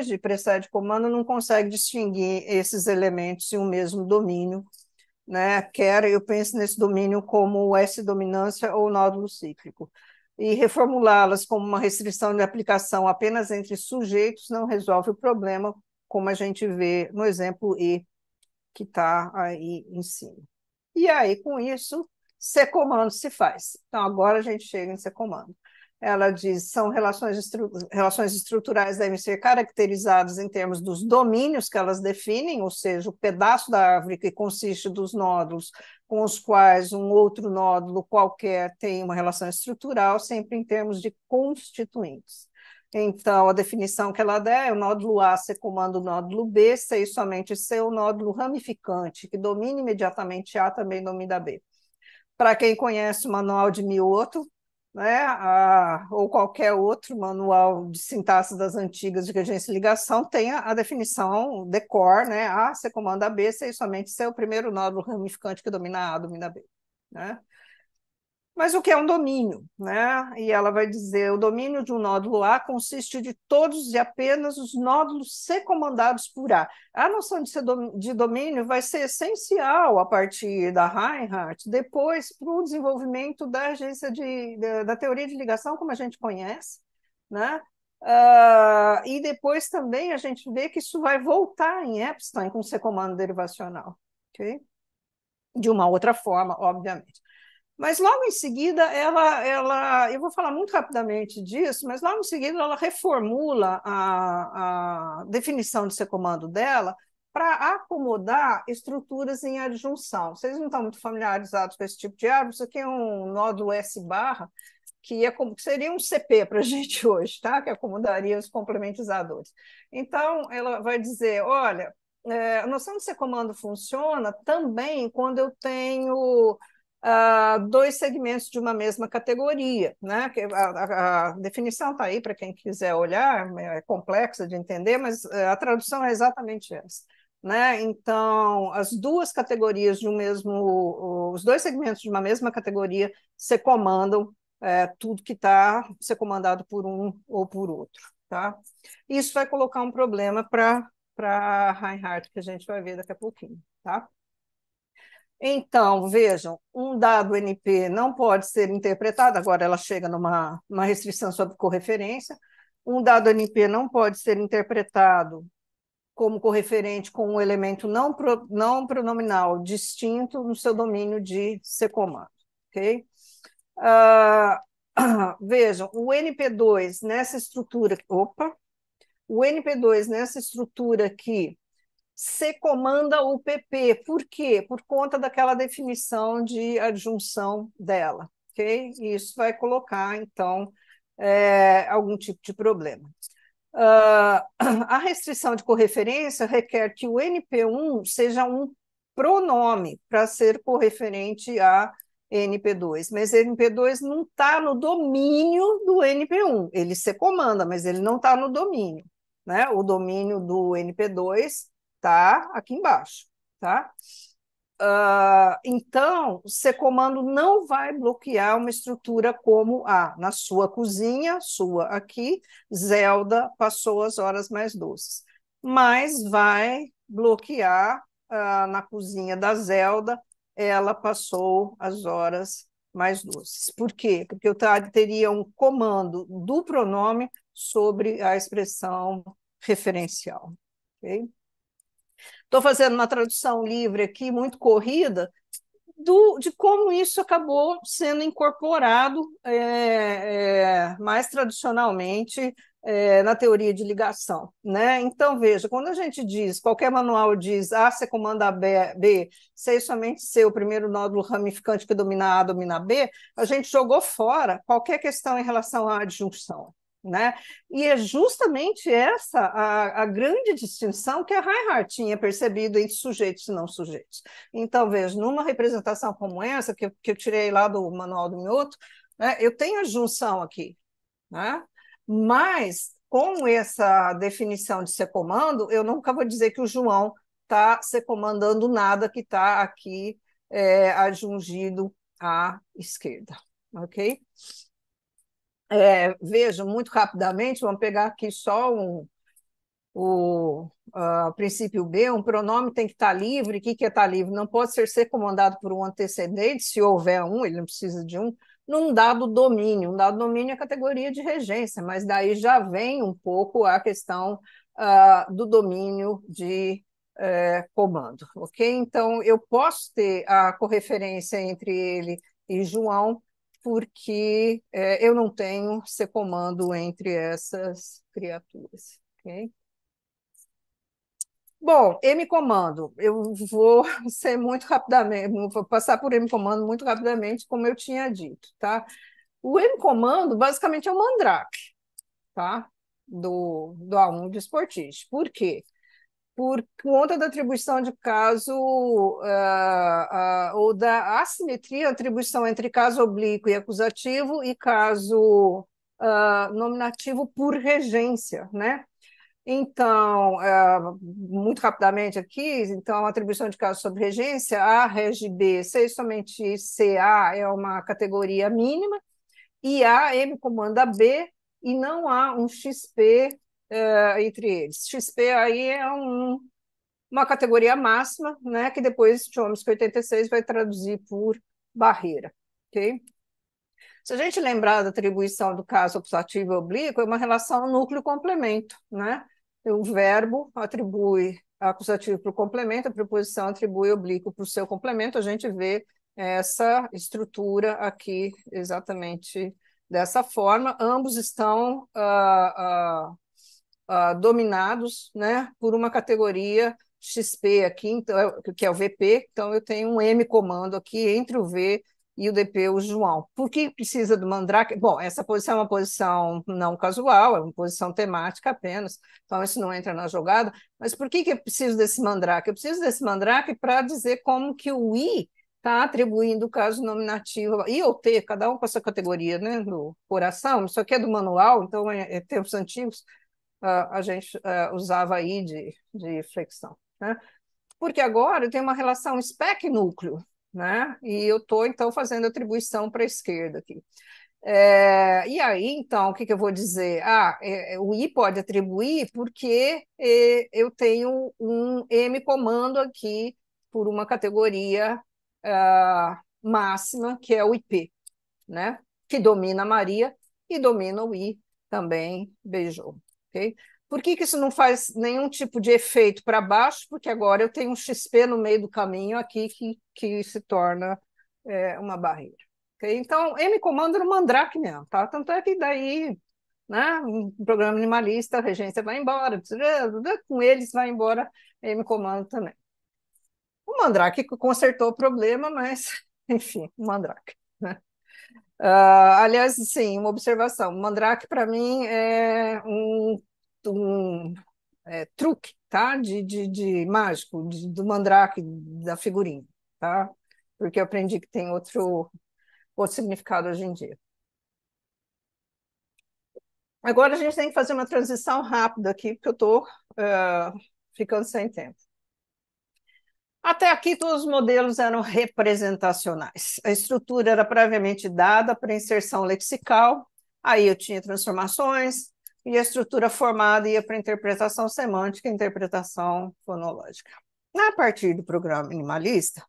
de precede comando não conseguem distinguir esses elementos em um mesmo domínio, né? Quer eu penso nesse domínio como S-dominância ou nódulo cíclico. E reformulá-las como uma restrição de aplicação apenas entre sujeitos não resolve o problema, como a gente vê no exemplo E, que está aí em cima. E aí, com isso, C-comando se faz. Então, agora a gente chega em C-comando. Ela diz são relações estruturais devem ser caracterizadas em termos dos domínios que elas definem, ou seja, o pedaço da árvore que consiste dos nódulos com os quais um outro nódulo qualquer tem uma relação estrutural, sempre em termos de constituintes. Então, a definição que ela dá é o nódulo A ser comando o nódulo B, C e somente C, o nódulo ramificante, que domina imediatamente A, também domina B. Para quem conhece o manual de Mioto, né, ou qualquer outro manual de sintaxe das antigas de regência e ligação, tem a definição decor, né, A, C comanda B, C e somente C é o primeiro nódulo ramificante que domina A, domina B. Né? Mas o que é um domínio? Né? E ela vai dizer: o domínio de um nódulo A consiste de todos e apenas os nódulos C comandados por A. A noção de domínio vai ser essencial a partir da Reinhardt, depois para o desenvolvimento da da teoria de ligação, como a gente conhece, né? E depois também a gente vê que isso vai voltar em Epstein com C comando derivacional, ok? De uma outra forma, obviamente. Mas logo em seguida, eu vou falar muito rapidamente disso, mas logo em seguida ela reformula a definição de ser comando dela para acomodar estruturas em adjunção. Vocês não estão muito familiarizados com esse tipo de árvore, isso aqui é um nódulo S barra, que seria um CP para a gente hoje, tá? Que acomodaria os complementizadores. Então, ela vai dizer, olha, a noção de ser comando funciona também quando eu tenho dois segmentos de uma mesma categoria, né? A definição está aí para quem quiser olhar, é complexa de entender, mas a tradução é exatamente essa. Né? Então, as duas categorias de os dois segmentos de uma mesma categoria se comandam tudo que está ser comandado por um ou por outro. Tá? Isso vai colocar um problema para Reinhardt, que a gente vai ver daqui a pouquinho. Tá? Então, vejam, um dado NP não pode ser interpretado, agora ela chega numa restrição sobre correferência, um dado NP não pode ser interpretado como correferente com um elemento não pronominal distinto no seu domínio de C-comando. Ok? Vejam, o NP2 nessa estrutura. Opa! o NP2 nessa estrutura aqui se comanda o PP. Por quê? Por conta daquela definição de adjunção dela, ok? E isso vai colocar, então, algum tipo de problema. A restrição de correferência requer que o NP1 seja um pronome para ser correferente a NP2, mas NP2 não está no domínio do NP1. Ele se comanda, mas ele não está no domínio, né? O domínio do NP2 está aqui embaixo, tá? Então, o C-comando não vai bloquear uma estrutura como a na sua cozinha, sua aqui, Zelda passou as horas mais doces, mas vai bloquear na cozinha da Zelda, ela passou as horas mais doces. Por quê? Porque eu teria um comando do pronome sobre a expressão referencial. Ok? Estou fazendo uma tradução livre aqui, muito corrida, de como isso acabou sendo incorporado mais tradicionalmente na teoria de ligação, né? Então, veja, quando a gente diz, qualquer manual diz A, C comanda B, C somente C, o primeiro nódulo ramificante que domina A, domina B, a gente jogou fora qualquer questão em relação à adjunção. Né? E é justamente essa a grande distinção que a Reinhardt tinha percebido entre sujeitos e não sujeitos. Então, veja, numa representação como essa, que eu tirei lá do Manual do Mioto, né, eu tenho a junção aqui, né? Mas, com essa definição de secomando, eu nunca vou dizer que o João está secomandando nada que está aqui adjungido à esquerda, ok? Veja, muito rapidamente, vamos pegar aqui só o princípio B, um pronome tem que estar livre. O que é estar livre? Não pode ser comandado por um antecedente, se houver um, ele não precisa de um, num dado domínio. Um dado domínio é a categoria de regência, mas daí já vem um pouco a questão do domínio de comando, ok? Então, eu posso ter a correferência entre ele e João, porque eu não tenho ser comando entre essas criaturas. Okay? Bom, M-comando, eu vou ser muito rapidamente, vou passar por M-comando muito rapidamente, como eu tinha dito, tá? O M-comando basicamente é um mandrake, tá? Do A1 de Sportiche. Por quê? Por conta da atribuição de caso ou da assimetria, atribuição entre caso oblíquo e acusativo e caso nominativo por regência, né? Então, muito rapidamente aqui, então, a atribuição de caso sobre regência, A, reg B, C somente CA é uma categoria mínima, e A, M comanda B, e não há um XP entre eles. XP aí é uma categoria máxima, né, que depois Chomsky 86 vai traduzir por barreira. Ok? Se a gente lembrar da atribuição do caso acusativo e oblíquo, é uma relação núcleo-complemento, né? O verbo atribui acusativo para o complemento, a preposição atribui oblíquo para o seu complemento, a gente vê essa estrutura aqui exatamente dessa forma. Ambos estão dominados, né, por uma categoria XP aqui, então, que é o VP, então eu tenho um M comando aqui entre o V e o DP, o João. Por que precisa do mandrake? Bom, essa posição é uma posição não casual, é uma posição temática apenas, então isso não entra na jogada, mas por que eu preciso desse mandrake? Eu preciso desse mandrake para dizer como que o I está atribuindo o caso nominativo, I ou T, cada um com a sua categoria, né, do coração, isso aqui é do manual, então é tempos antigos, a gente usava aí de flexão, né? Porque agora eu tenho uma relação spec-núcleo, né? E eu estou, então, fazendo atribuição para a esquerda aqui. E aí, então, o que eu vou dizer? O I pode atribuir porque eu tenho um M comando aqui por uma categoria máxima, que é o IP, né? Que domina Maria e domina o I também, beijou. Okay? Por que isso não faz nenhum tipo de efeito para baixo? Porque agora eu tenho um XP no meio do caminho aqui que se torna uma barreira. Okay? Então, M comando no mandrake mesmo, tá? Tanto é que daí né? Um programa minimalista, a regência vai embora, com eles vai embora, M comando também. O Mandrake consertou o problema, mas, enfim, o Mandrake, né? Aliás, sim, uma observação. O Mandrake, para mim, é um truque, tá? De mágico, do Mandrake, da figurinha, tá? Porque eu aprendi que tem outro significado hoje em dia. Agora a gente tem que fazer uma transição rápida aqui, porque eu estou ficando sem tempo. Até aqui, todos os modelos eram representacionais. A estrutura era previamente dada para inserção lexical, aí eu tinha transformações, e a estrutura formada ia para interpretação semântica e interpretação fonológica. A partir do programa minimalista,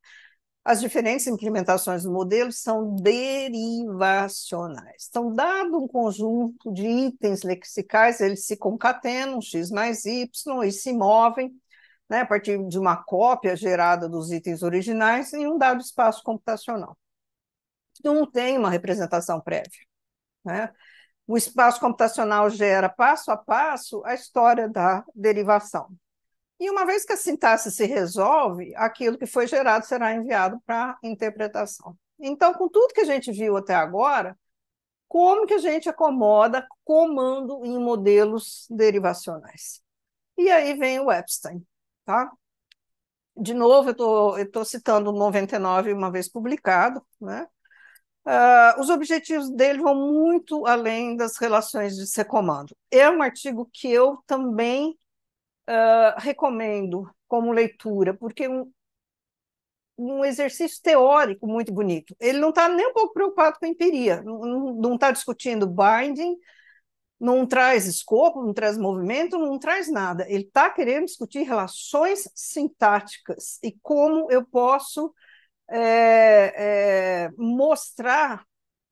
as diferentes implementações do modelo são derivacionais. Então, dado um conjunto de itens lexicais, eles se concatenam, x mais y, e se movem, né, a partir de uma cópia gerada dos itens originais em um dado espaço computacional. Não tem uma representação prévia, né? O espaço computacional gera passo a passo a história da derivação. E uma vez que a sintaxe se resolve, aquilo que foi gerado será enviado para interpretação. Então, com tudo que a gente viu até agora, como que a gente acomoda comando em modelos derivacionais? E aí vem o Epstein, tá? De novo, eu estou citando o 99 uma vez publicado, né? Os objetivos dele vão muito além das relações de C-comando. É um artigo que eu também recomendo como leitura, porque é um exercício teórico muito bonito. Ele não está nem um pouco preocupado com a empiria, não está discutindo binding, não traz escopo, não traz movimento, não traz nada. Ele está querendo discutir relações sintáticas e como eu posso mostrar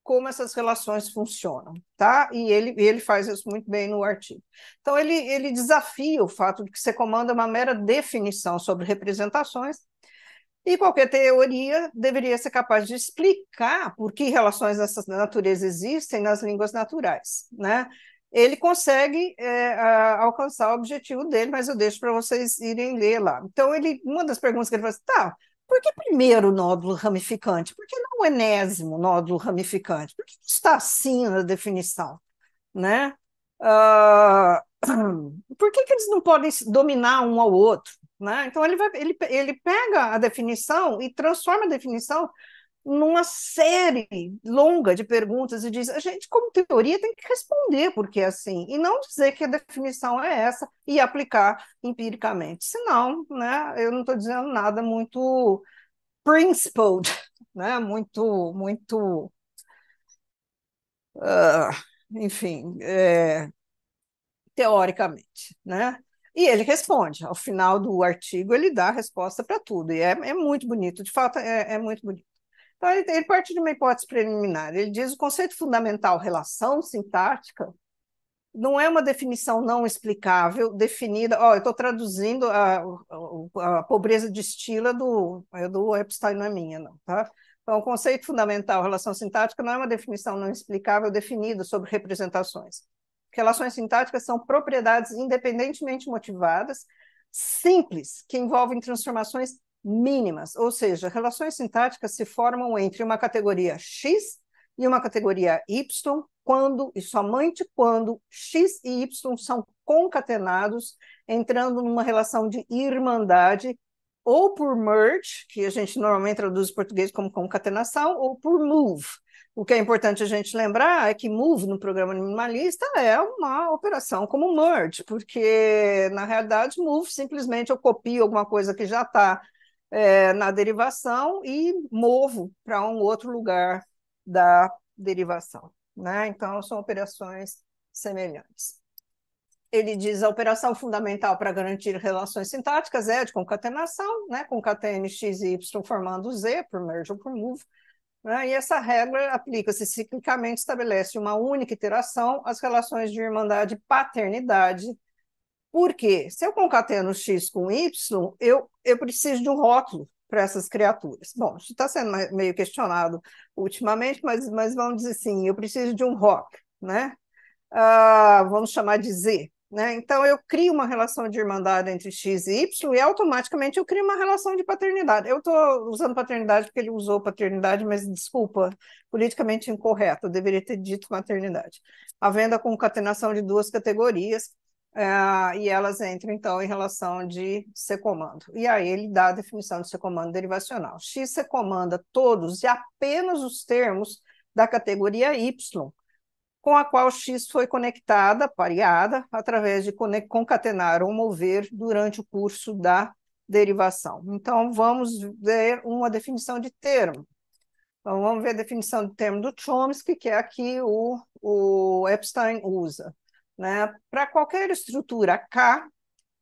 como essas relações funcionam, tá? E ele faz isso muito bem no artigo. Então, ele desafia o fato de que C-comando é uma mera definição sobre representações e qualquer teoria deveria ser capaz de explicar por que relações dessa natureza existem nas línguas naturais, né? Ele consegue alcançar o objetivo dele, mas eu deixo para vocês irem ler lá. Então, uma das perguntas que ele faz, tá, por que primeiro nódulo ramificante? Por que não o enésimo nódulo ramificante? Por que está assim na definição, né? Por que eles não podem dominar um ao outro, né? Então, ele pega a definição e transforma a definição numa série longa de perguntas e diz: a gente, como teoria, tem que responder porque é assim, e não dizer que a definição é essa e aplicar empiricamente. Senão, né, eu não estou dizendo nada muito principled, né, muito enfim, teoricamente, né? E ele responde, ao final do artigo, ele dá a resposta para tudo, e é muito bonito, de fato, é muito bonito. Então, ele parte de uma hipótese preliminar. Ele diz que o conceito fundamental relação sintática não é uma definição não explicável, definida. Eu estou traduzindo a pobreza de estila do Epstein, não é minha, não, tá? Então, o conceito fundamental relação sintática não é uma definição não explicável definida sobre representações. Relações sintáticas são propriedades independentemente motivadas, simples, que envolvem transformações mínimas, ou seja, relações sintáticas se formam entre uma categoria X e uma categoria Y, quando e somente quando X e Y são concatenados, entrando numa relação de irmandade, ou por merge, que a gente normalmente traduz em português como concatenação, ou por move. O que é importante a gente lembrar é que move no programa minimalista é uma operação como merge, porque na realidade move simplesmente eu copio alguma coisa que já está na derivação e movo para um outro lugar da derivação, né? Então são operações semelhantes. Ele diz a operação fundamental para garantir relações sintáticas é a de concatenação, né? Concatene x e y formando z, por merge ou por move. Né? E essa regra aplica-se ciclicamente, estabelece uma única iteração as relações de irmandade e paternidade. Por quê? Se eu concateno x com y, eu preciso de um rótulo para essas criaturas. Bom, isso está sendo meio questionado ultimamente, mas vamos dizer assim, eu preciso de um rock, né? vamos chamar de Z, né? Então, eu crio uma relação de irmandade entre X e Y e automaticamente eu crio uma relação de paternidade. Eu estou usando paternidade porque ele usou paternidade, mas desculpa, politicamente incorreto, eu deveria ter dito maternidade. Havendo a concatenação de duas categorias, e elas entram, então, em relação de secomando. E aí ele dá a definição de secomando derivacional. X secomanda todos e apenas os termos da categoria Y, com a qual X foi conectada, pareada, através de concatenar ou mover durante o curso da derivação. Então, vamos ver uma definição de termo. Então, vamos ver a definição de termo do Chomsky, que é aqui o Epstein usa. Né? Para qualquer estrutura K,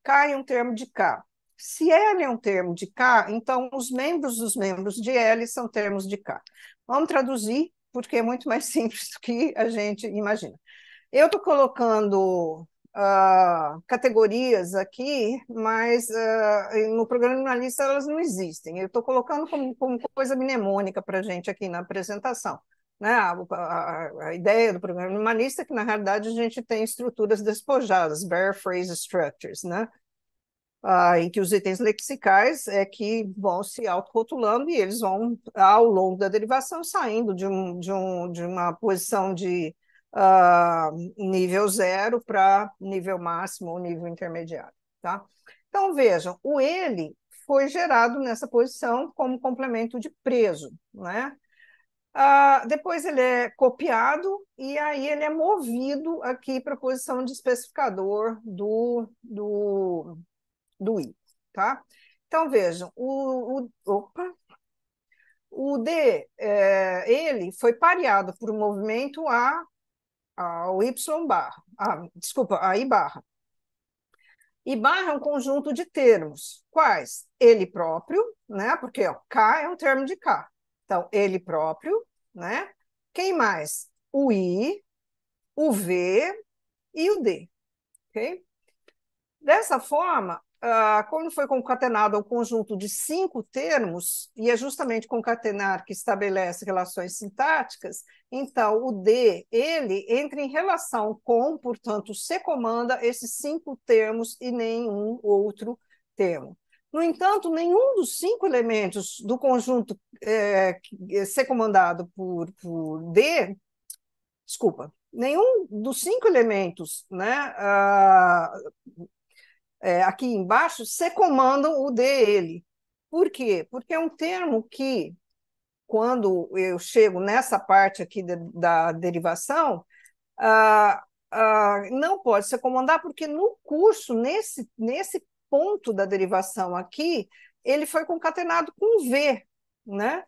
K é um termo de K. Se L é um termo de K, então os membros dos membros de L são termos de K. Vamos traduzir, porque é muito mais simples do que a gente imagina. Eu estou colocando categorias aqui, mas no programa minimalista elas não existem. Eu estou colocando como coisa mnemônica para a gente aqui na apresentação. Né? A ideia do programa minimalista é que, na realidade, a gente tem estruturas despojadas, bare phrase structures, né? Em que os itens lexicais é que vão se autorrotulando e eles vão, ao longo da derivação, saindo de uma posição de nível zero para nível máximo ou nível intermediário. Tá? Então, vejam, o ele foi gerado nessa posição como complemento de preso. Né? Depois ele é copiado e aí ele é movido aqui para a posição de especificador do I, tá? Então, vejam, o D, ele foi pareado por um movimento ao Y barra, desculpa, a I barra. I barra é um conjunto de termos. Quais? Ele próprio, né? Porque ó, K é um termo de K. Então, ele próprio, né? Quem mais? O I, o V e o D, ok? Dessa forma, quando foi concatenado ao conjunto de 5 termos, e é justamente concatenar que estabelece relações sintáticas, então o D, ele entra em relação com, portanto, se comanda esses 5 termos e nenhum outro termo. No entanto, nenhum dos 5 elementos do conjunto ser comandado por D, desculpa, nenhum dos 5 elementos, né, aqui embaixo, se comandam o dele. Por quê? Porque é um termo que, quando eu chego nessa parte aqui da derivação, não pode se comandar, porque no curso, nesse ponto da derivação aqui, ele foi concatenado com V, né?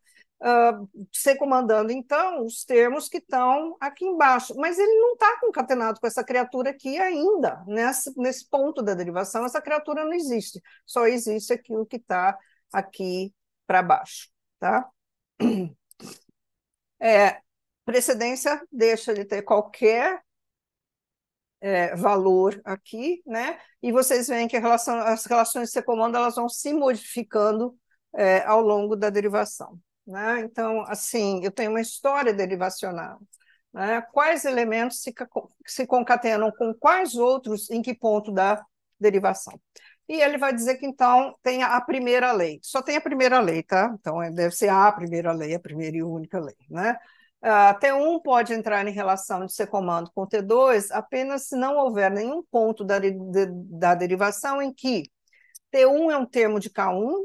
Se comandando, então, os termos que estão aqui embaixo. Mas ele não está concatenado com essa criatura aqui ainda. Nesse ponto da derivação, essa criatura não existe. Só existe aquilo que está aqui para baixo. Tá? Precedência deixa de ter qualquer valor aqui, né? E vocês veem que as relações de secomando elas vão se modificando ao longo da derivação. Né? Então, assim, eu tenho uma história derivacional. Né? Quais elementos se concatenam com quais outros, em que ponto da derivação? E ele vai dizer que, então, tem a primeira lei. Só tem a primeira lei, tá? Então, deve ser a primeira lei, a primeira e única lei, né? T1 pode entrar em relação de secomando com T2 apenas se não houver nenhum ponto da derivação em que T1 é um termo de K1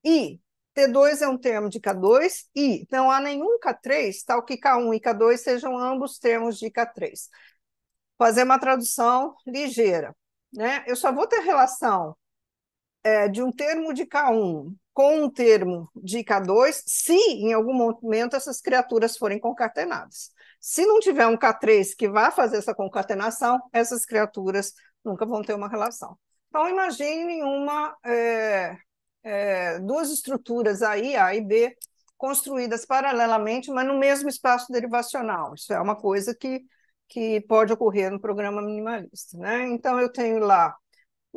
e T2 é um termo de K2 e não há nenhum K3, tal que K1 e K2 sejam ambos termos de K3. Fazer uma tradução ligeira. Né? Eu só vou ter relação de um termo de K1 com um termo de K2 se, em algum momento, essas criaturas forem concatenadas. Se não tiver um K3 que vá fazer essa concatenação, essas criaturas nunca vão ter uma relação. Então, imagine duas estruturas aí, A e B, construídas paralelamente, mas no mesmo espaço derivacional. Isso é uma coisa que pode ocorrer no programa minimalista. Né? Então, eu tenho lá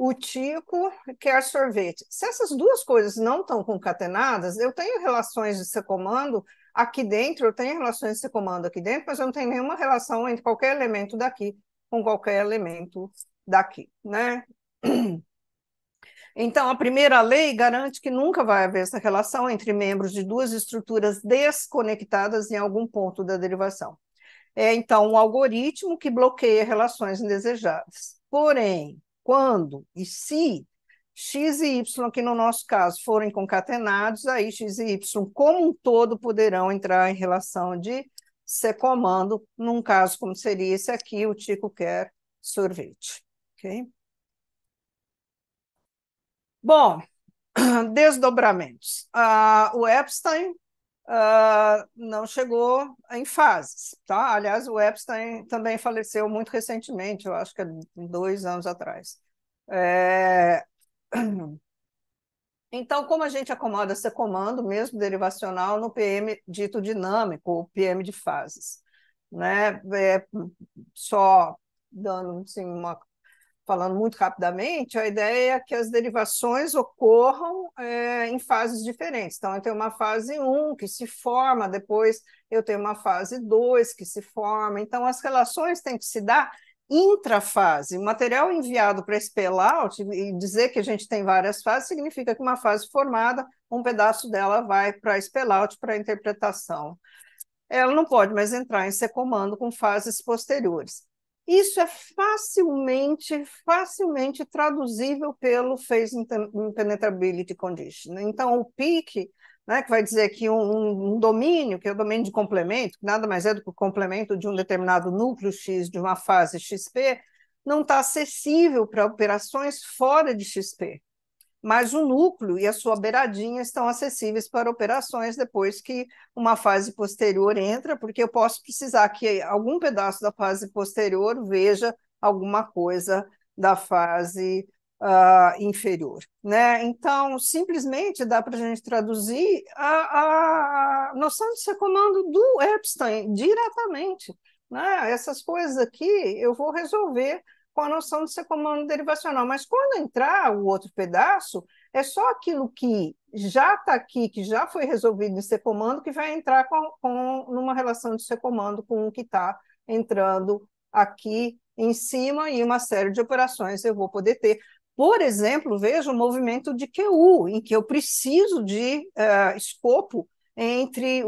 o Tico quer sorvete. Se essas duas coisas não estão concatenadas, eu tenho relações de secomando aqui dentro eu tenho relações de comando aqui dentro, mas eu não tenho nenhuma relação entre qualquer elemento daqui com qualquer elemento daqui, né? Então, a primeira lei garante que nunca vai haver essa relação entre membros de duas estruturas desconectadas em algum ponto da derivação. É, então, um algoritmo que bloqueia relações indesejáveis. Porém, quando e se x e y, que no nosso caso forem concatenados, aí x e y como um todo poderão entrar em relação de C-comando, num caso como seria esse aqui, o Tico quer sorvete. Ok? Bom, desdobramentos. O Epstein não chegou em fases, tá? Aliás, o Epstein também faleceu muito recentemente, eu acho que é 2 anos atrás. Então, como a gente acomoda esse comando, mesmo derivacional, no PM dito dinâmico, ou PM de fases, né? Só dando assim, falando muito rapidamente, a ideia é que as derivações ocorram em fases diferentes. Então, eu tenho uma fase 1 que se forma, depois eu tenho uma fase 2 que se forma. Então, as relações têm que se dar intrafase. O material enviado para spell out e dizer que a gente tem várias fases significa que uma fase formada, um pedaço dela vai para spell out para interpretação. Ela não pode mais entrar em C-comando com fases posteriores. Isso é facilmente traduzível pelo Phase Impenetrability Condition. Então, o PIC, né, que vai dizer que um domínio, que é o domínio de complemento, que nada mais é do que o complemento de um determinado núcleo X de uma fase XP, não está acessível para operações fora de XP. Mas o núcleo e a sua beiradinha estão acessíveis para operações depois que uma fase posterior entra, porque eu posso precisar que algum pedaço da fase posterior veja alguma coisa da fase inferior, né? Então, simplesmente dá para a gente traduzir a noção de ser comando do Epstein diretamente, né? Essas coisas aqui eu vou resolver com a noção de ser comando derivacional. Mas quando entrar o outro pedaço, é só aquilo que já está aqui, que já foi resolvido em ser comando, que vai entrar numa relação de ser comando com o que está entrando aqui em cima, e uma série de operações eu vou poder ter. Por exemplo, veja o movimento de QU, em que eu preciso de escopo entre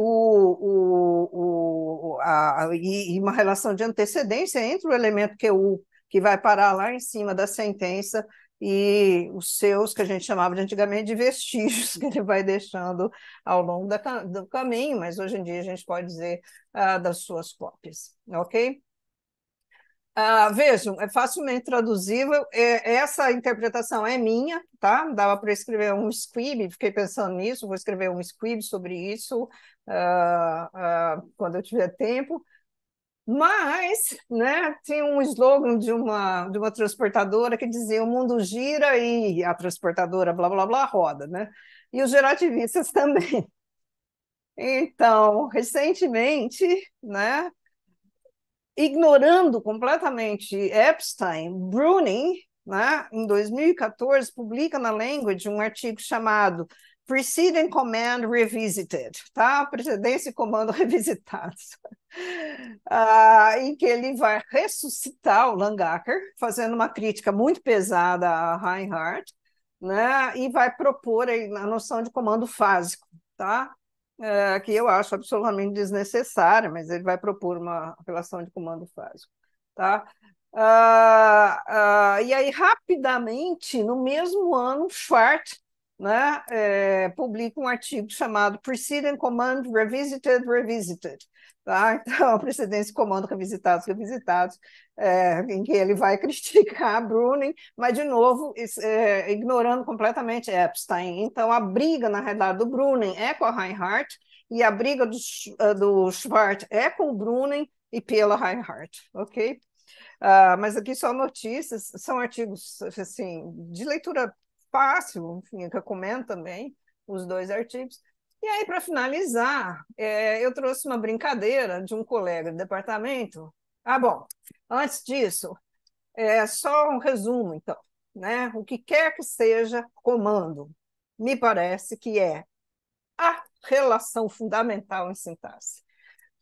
e uma relação de antecedência entre o elemento QU que vai parar lá em cima da sentença e os seus, que a gente chamava de antigamente de vestígios, que ele vai deixando ao longo do caminho, mas hoje em dia a gente pode dizer das suas cópias, ok? Vejam, é facilmente traduzível, essa interpretação é minha, tá? Dava para escrever um squib, fiquei pensando nisso, vou escrever um squib sobre isso quando eu tiver tempo. Mas, né, tinha um slogan de uma transportadora que dizia: o mundo gira e a transportadora blá blá blá roda, né? E os gerativistas também. Então, recentemente, né, ignorando completamente Epstein, Bruning, né, em 2014, publica na Language um artigo chamado Preceding Command Revisited, tá? Precedência e comando revisitados. Em que ele vai ressuscitar o Langacker, fazendo uma crítica muito pesada a Reinhardt, né? E vai propor a noção de comando fásico, tá? Que eu acho absolutamente desnecessária, mas ele vai propor uma relação de comando fásico, tá? E aí, rapidamente, no mesmo ano, Schwartz, né, publica um artigo chamado Preceding Command Revisited, Revisited. Tá? Então, precedência e comando revisitados, revisitados, em que ele vai criticar Bruning, mas, de novo, ignorando completamente Epstein. Então, a briga, na realidade, do Bruning é com a Reinhardt, e a briga do Schwartz é com o Bruning e pela Reinhardt, ok? Mas aqui só notícias, são artigos assim, de leitura fácil, enfim, eu recomendo também os dois artigos. E aí, para finalizar, eu trouxe uma brincadeira de um colega de departamento. Bom, antes disso, só um resumo, então, né? O que quer que seja comando, me parece que é relação fundamental em sintaxe.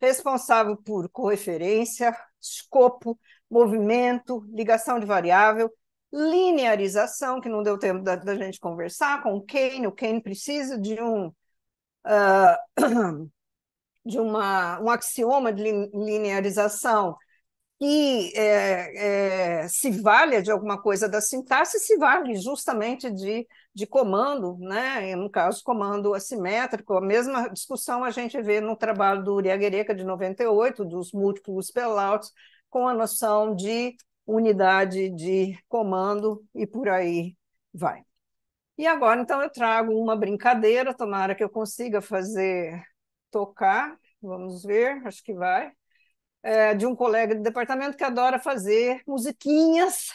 Responsável por correferência, escopo, movimento, ligação de variável, linearização, que não deu tempo da gente conversar, com o Kane precisa de um axioma de linearização que se valha de alguma coisa da sintaxe, se vale justamente de comando, né? No caso, comando assimétrico. A mesma discussão a gente vê no trabalho do Uriagereka, de 98, dos múltiplos spellouts, com a noção de unidade de comando e por aí vai. E agora, então, eu trago uma brincadeira, tomara que eu consiga fazer tocar, vamos ver, acho que vai, de um colega de departamento que adora fazer musiquinhas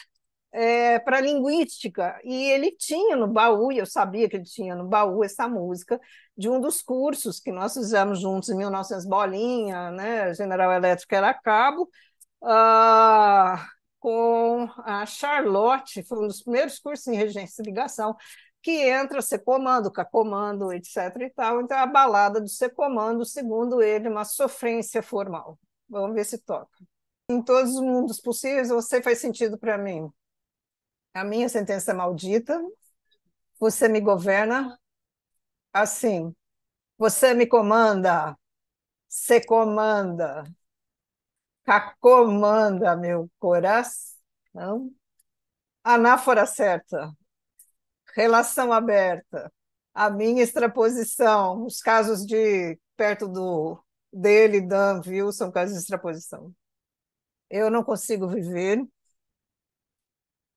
para linguística. E ele tinha no baú, e eu sabia que ele tinha no baú essa música de um dos cursos que nós fizemos juntos em 1900 bolinha, né? General Elétrica era a cabo, com a Charlotte, foi um dos primeiros cursos em regência e ligação, que entra C-comando, K-comando, etc. e tal. Então, a balada do C-comando, segundo ele, uma sofrência formal. Vamos ver se toca. Em todos os mundos possíveis, você faz sentido para mim. A minha sentença é maldita, você me governa assim, você me comanda, você comanda, comanda meu coração. Anáfora certa, relação aberta, a minha extraposição, os casos de perto dele, Dan, viu, são casos de extraposição. Eu não consigo viver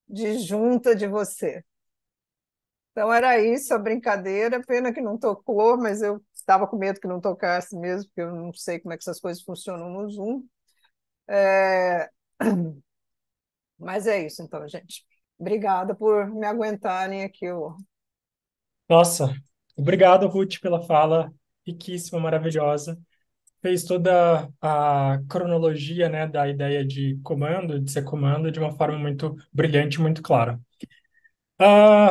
disjunta de você. Então era isso, a brincadeira, pena que não tocou, mas eu estava com medo que não tocasse mesmo, porque eu não sei como é que essas coisas funcionam no Zoom. Mas é isso, então, gente. Obrigada por me aguentarem aqui. Nossa, obrigado, Ruth, pela fala riquíssima, maravilhosa. Fez toda a cronologia, né, da ideia de comando, de ser comando, de uma forma muito brilhante, muito clara.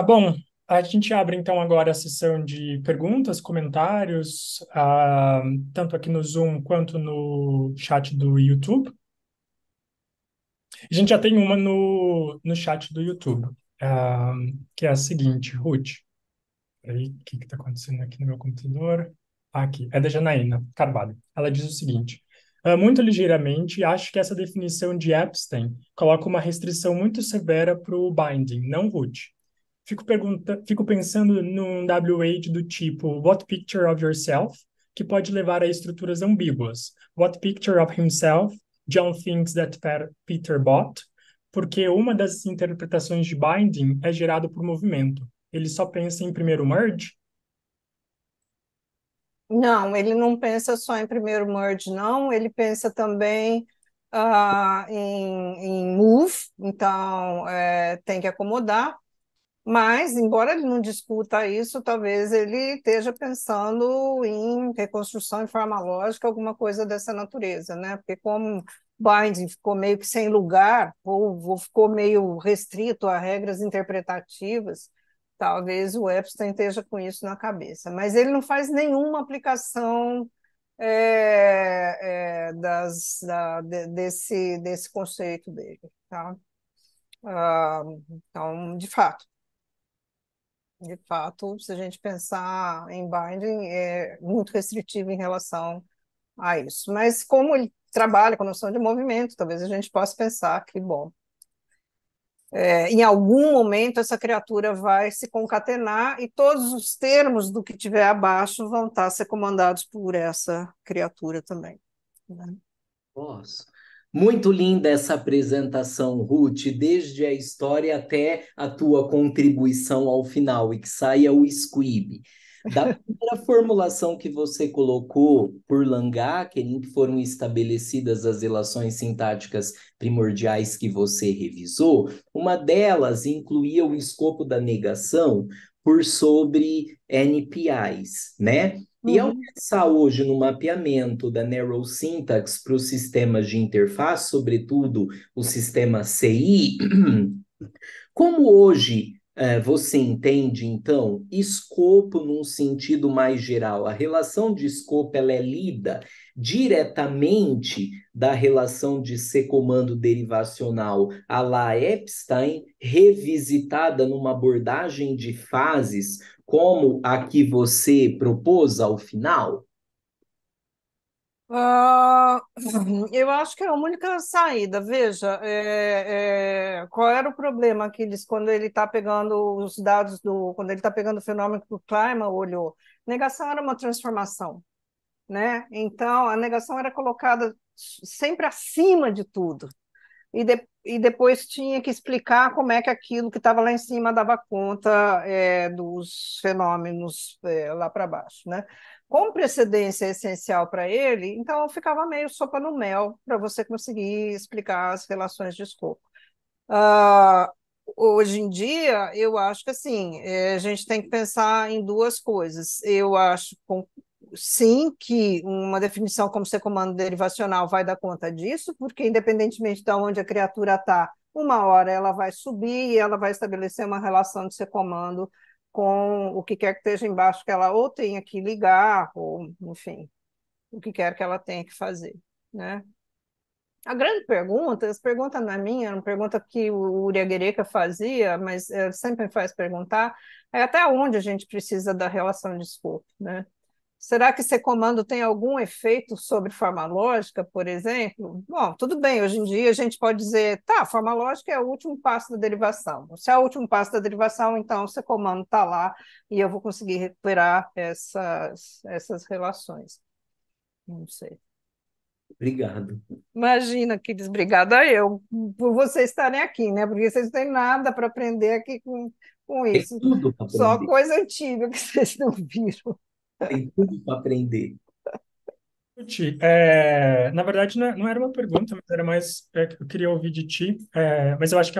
Bom, a gente abre então agora a sessão de perguntas, comentários, tanto aqui no Zoom quanto no chat do YouTube. A gente já tem uma no chat do YouTube, que é a seguinte, Ruth. Peraí, o que está acontecendo aqui no meu computador? Aqui, é da Janaína Carvalho. Ela diz o seguinte: muito ligeiramente, acho que essa definição de Epstein coloca uma restrição muito severa para o binding, não root. Fico pensando num WH do tipo What picture of yourself? Que pode levar a estruturas ambíguas. What picture of himself? John thinks that Peter bought. Porque uma das interpretações de binding é gerado por movimento. Ele só pensa em primeiro merge? Não, ele não pensa só em primeiro merge, não. Ele pensa também em move, então tem que acomodar. Mas, embora ele não discuta isso, talvez ele esteja pensando em reconstrução em forma lógica, alguma coisa dessa natureza, né? Porque como binding ficou meio que sem lugar, ou ficou meio restrito a regras interpretativas, talvez o Epstein esteja com isso na cabeça. Mas ele não faz nenhuma aplicação desse conceito dele, tá? Então, de fato, se a gente pensar em binding, é muito restritivo em relação a isso. Mas como ele trabalha com a noção de movimento, talvez a gente possa pensar que, bom, em algum momento essa criatura vai se concatenar e todos os termos do que tiver abaixo vão estar a ser comandados por essa criatura também, né? Posso. Muito linda essa apresentação, Ruth, desde a história até a tua contribuição ao final, e que saia o squib. Da primeira formulação que você colocou por Langacker, em que foram estabelecidas as relações sintáticas primordiais que você revisou, uma delas incluía o escopo da negação por sobre NPIs, né? E ao pensar hoje no mapeamento da Narrow Syntax para os sistemas de interface, sobretudo o sistema CI, como hoje Você entende, então, escopo num sentido mais geral. A relação de escopo ela é lida diretamente da relação de secomando derivacional à la Epstein, revisitada numa abordagem de fases, como a que você propôs ao final? Ah, eu acho que é a única saída. Veja, qual era o problema que eles, quando ele está pegando os dados quando ele está pegando o fenômeno que o Kleiman olhou? Negação era uma transformação, né? Então, a negação era colocada sempre acima de tudo. E depois tinha que explicar como é que aquilo que estava lá em cima dava conta dos fenômenos lá para baixo, né? Com precedência essencial para ele, então ficava meio sopa no mel para você conseguir explicar as relações de escopo. Ah, hoje em dia, eu acho que assim, a gente tem que pensar em duas coisas. Eu acho, sim, que uma definição como ser comando derivacional vai dar conta disso, porque independentemente de onde a criatura está, uma hora ela vai subir e ela vai estabelecer uma relação de ser comando com o que quer que esteja embaixo que ela ou tenha que ligar, ou, enfim, o que quer que ela tenha que fazer, né? A grande pergunta, essa pergunta não é minha, é uma pergunta que o Uri Aguirre fazia, mas sempre me faz perguntar, é até onde a gente precisa da relação de escopo, né? Será que esse comando tem algum efeito sobre forma lógica, por exemplo? Bom, tudo bem, hoje em dia a gente pode dizer, tá, forma lógica é o último passo da derivação. Se é o último passo da derivação, então esse comando está lá e eu vou conseguir recuperar essas relações. Não sei. Obrigado. Imagina, aqueles obrigada eu por vocês estarem aqui, né? Porque vocês não têm nada para aprender aqui com Tem isso. tudo para Só aprender. coisa antiga que vocês não viram. Tem tudo para aprender. Ti, na verdade, não era uma pergunta, mas era mais que eu queria ouvir de ti. Mas eu acho que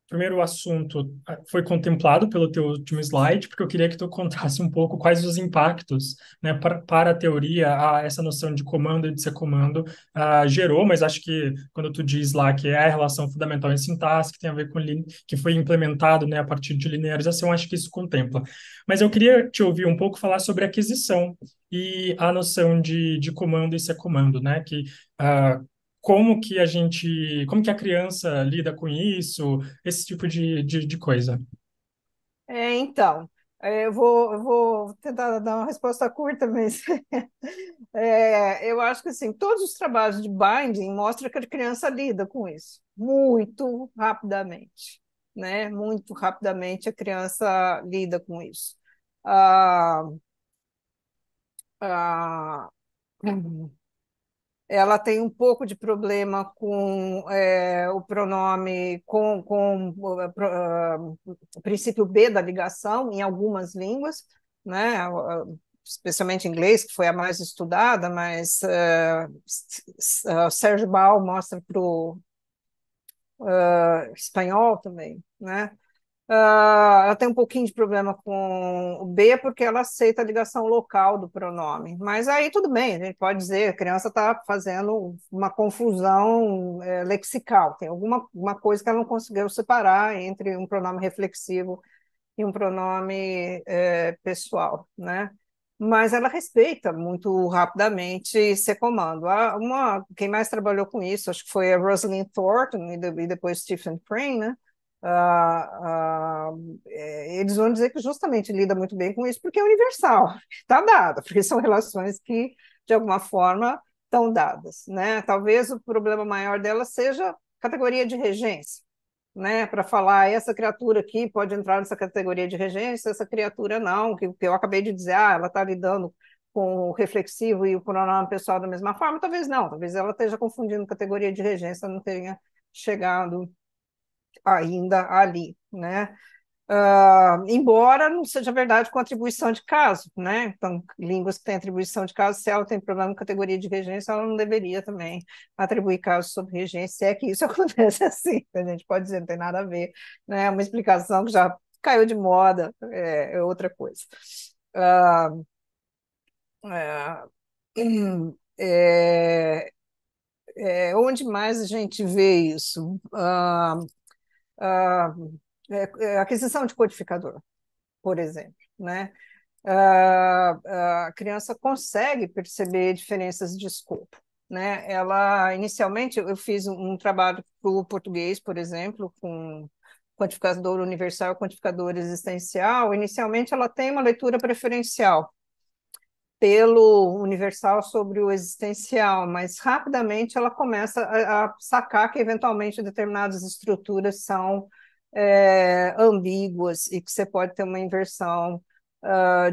primeiro assunto foi contemplado pelo teu último slide, porque eu queria que tu contasse um pouco quais os impactos, né, para a teoria, essa noção de comando e de ser comando gerou, mas acho que quando tu diz lá que é a relação fundamental em sintaxe, que tem a ver com que foi implementado, né, a partir de linearização, acho que isso contempla. Mas eu queria te ouvir um pouco falar sobre aquisição e a noção de comando e ser comando, né, que ah, como que a criança lida com isso, esse tipo de coisa. Então, eu vou tentar dar uma resposta curta, mas eu acho que assim, todos os trabalhos de binding mostram que a criança lida com isso muito rapidamente, né? Muito rapidamente a criança lida com isso. Ah, ah, ela tem um pouco de problema com o pronome, com o princípio B da ligação em algumas línguas, né? Especialmente em inglês, que foi a mais estudada, mas Sérgio Bal mostra para o espanhol também, né? Ela tem um pouquinho de problema com o B, porque ela aceita a ligação local do pronome. Mas aí tudo bem, a gente pode dizer, a criança está fazendo uma confusão lexical, tem alguma uma coisa que ela não conseguiu separar entre um pronome reflexivo e um pronome pessoal, né? Mas ela respeita muito rapidamente esse comando. Quem mais trabalhou com isso, acho que foi a Rosalind Thornton e depois Stephen Crane, né? Eles vão dizer que justamente lida muito bem com isso, porque é universal, está dado, porque são relações que, de alguma forma, estão dadas, né? Talvez o problema maior dela seja categoria de regência, né? Para falar, essa criatura aqui pode entrar nessa categoria de regência, essa criatura não, que eu acabei de dizer, ela está lidando com o reflexivo e o pronome pessoal da mesma forma, talvez não, talvez ela esteja confundindo categoria de regência, não tenha chegado ainda ali, né? Embora não seja verdade com atribuição de caso, né? Então, línguas que têm atribuição de caso, se ela tem problema em categoria de regência, ela não deveria também atribuir casos sobre regência, se é que isso acontece assim, a gente pode dizer, não tem nada a ver, né? Uma explicação que já caiu de moda, é outra coisa. Ah, é, onde mais a gente vê isso? Ah, aquisição de codificador, por exemplo, né? A criança consegue perceber diferenças de escopo, né? Ela, inicialmente, eu fiz um trabalho para o português, por exemplo, com quantificador universal e quantificador existencial. Inicialmente, ela tem uma leitura preferencial pelo universal sobre o existencial, mas rapidamente ela começa a sacar que, eventualmente, determinadas estruturas são ambíguas e que você pode ter uma inversão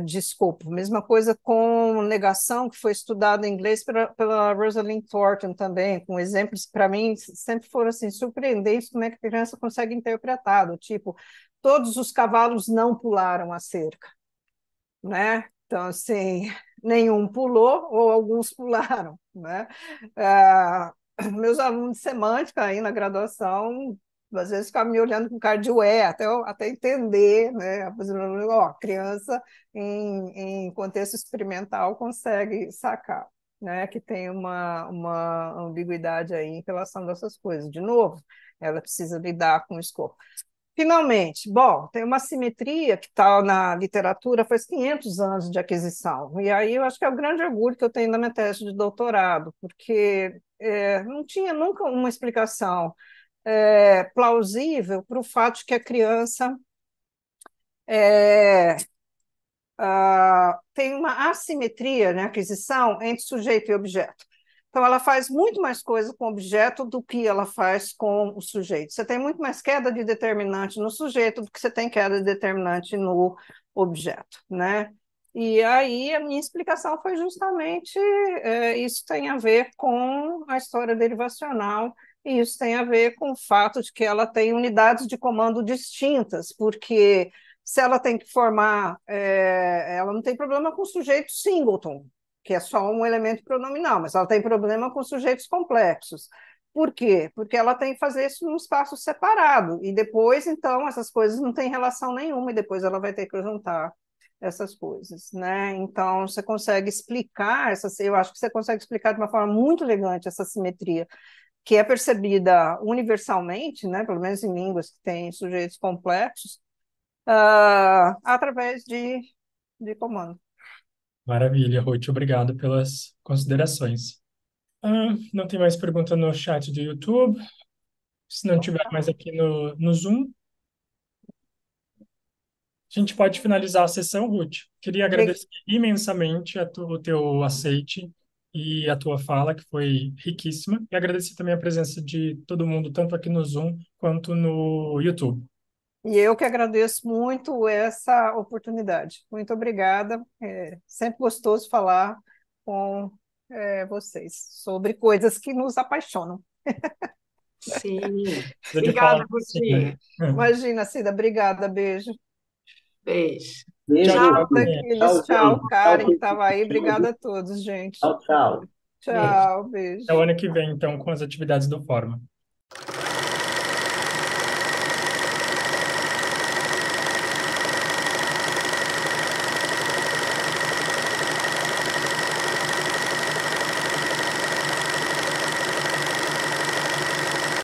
de escopo. Mesma coisa com negação, que foi estudado em inglês pela Rosalind Thornton também, com exemplos que, para mim, sempre foram assim, surpreendentes como é que a criança consegue interpretar, do tipo, todos os cavalos não pularam a cerca, né? Então, assim, nenhum pulou ou alguns pularam, né? Meus alunos de semântica aí na graduação, às vezes ficavam me olhando com cara de ué, até entender, né? Ó, criança em contexto experimental consegue sacar, né? Que tem uma ambiguidade aí em relação a essas coisas. De novo, ela precisa lidar com o escopo. Finalmente, bom, tem uma simetria que está na literatura faz 500 anos de aquisição, e aí eu acho que é o grande orgulho que eu tenho na minha tese de doutorado, porque não tinha nunca uma explicação plausível para o fato de que a criança é, tem uma assimetria na aquisição entre sujeito e objeto. Então, ela faz muito mais coisa com o objeto do que ela faz com o sujeito. Você tem muito mais queda de determinante no sujeito do que você tem queda de determinante no objeto, né? E aí a minha explicação foi justamente isso tem a ver com a história derivacional e isso tem a ver com o fato de que ela tem unidades de comando distintas, porque se ela tem que formar, ela não tem problema com sujeito singleton, que é só um elemento pronominal, mas ela tem problema com sujeitos complexos. Por quê? Porque ela tem que fazer isso num espaço separado, e depois, então, essas coisas não têm relação nenhuma, e depois ela vai ter que juntar essas coisas, né? Então, você consegue explicar, eu acho que você consegue explicar de uma forma muito elegante essa simetria, que é percebida universalmente, né? Pelo menos em línguas que têm sujeitos complexos, através de comando. Maravilha, Ruth, obrigado pelas considerações. Não tem mais pergunta no chat do YouTube. Se não tiver mais aqui no Zoom, a gente pode finalizar a sessão, Ruth. Queria agradecer imensamente o teu aceite e a tua fala, que foi riquíssima, e agradecer também a presença de todo mundo, tanto aqui no Zoom quanto no YouTube. E eu que agradeço muito essa oportunidade. Muito obrigada. É sempre gostoso falar com vocês sobre coisas que nos apaixonam. Sim. De falar Obrigada, assim, né? Rutinha. Imagina, Cida, obrigada, beijo. Beijo. Beijo, Tchau, Tchau. tchau, Ruth. Rutinha. Daqueles Tchau, tchau, gente. Tchau, Karen, que todo estava aí. mundo. Obrigada a todos, gente. Tchau, tchau. Beijo. Tchau, Até o beijo. ano que vem, então, com as atividades do Fórmula.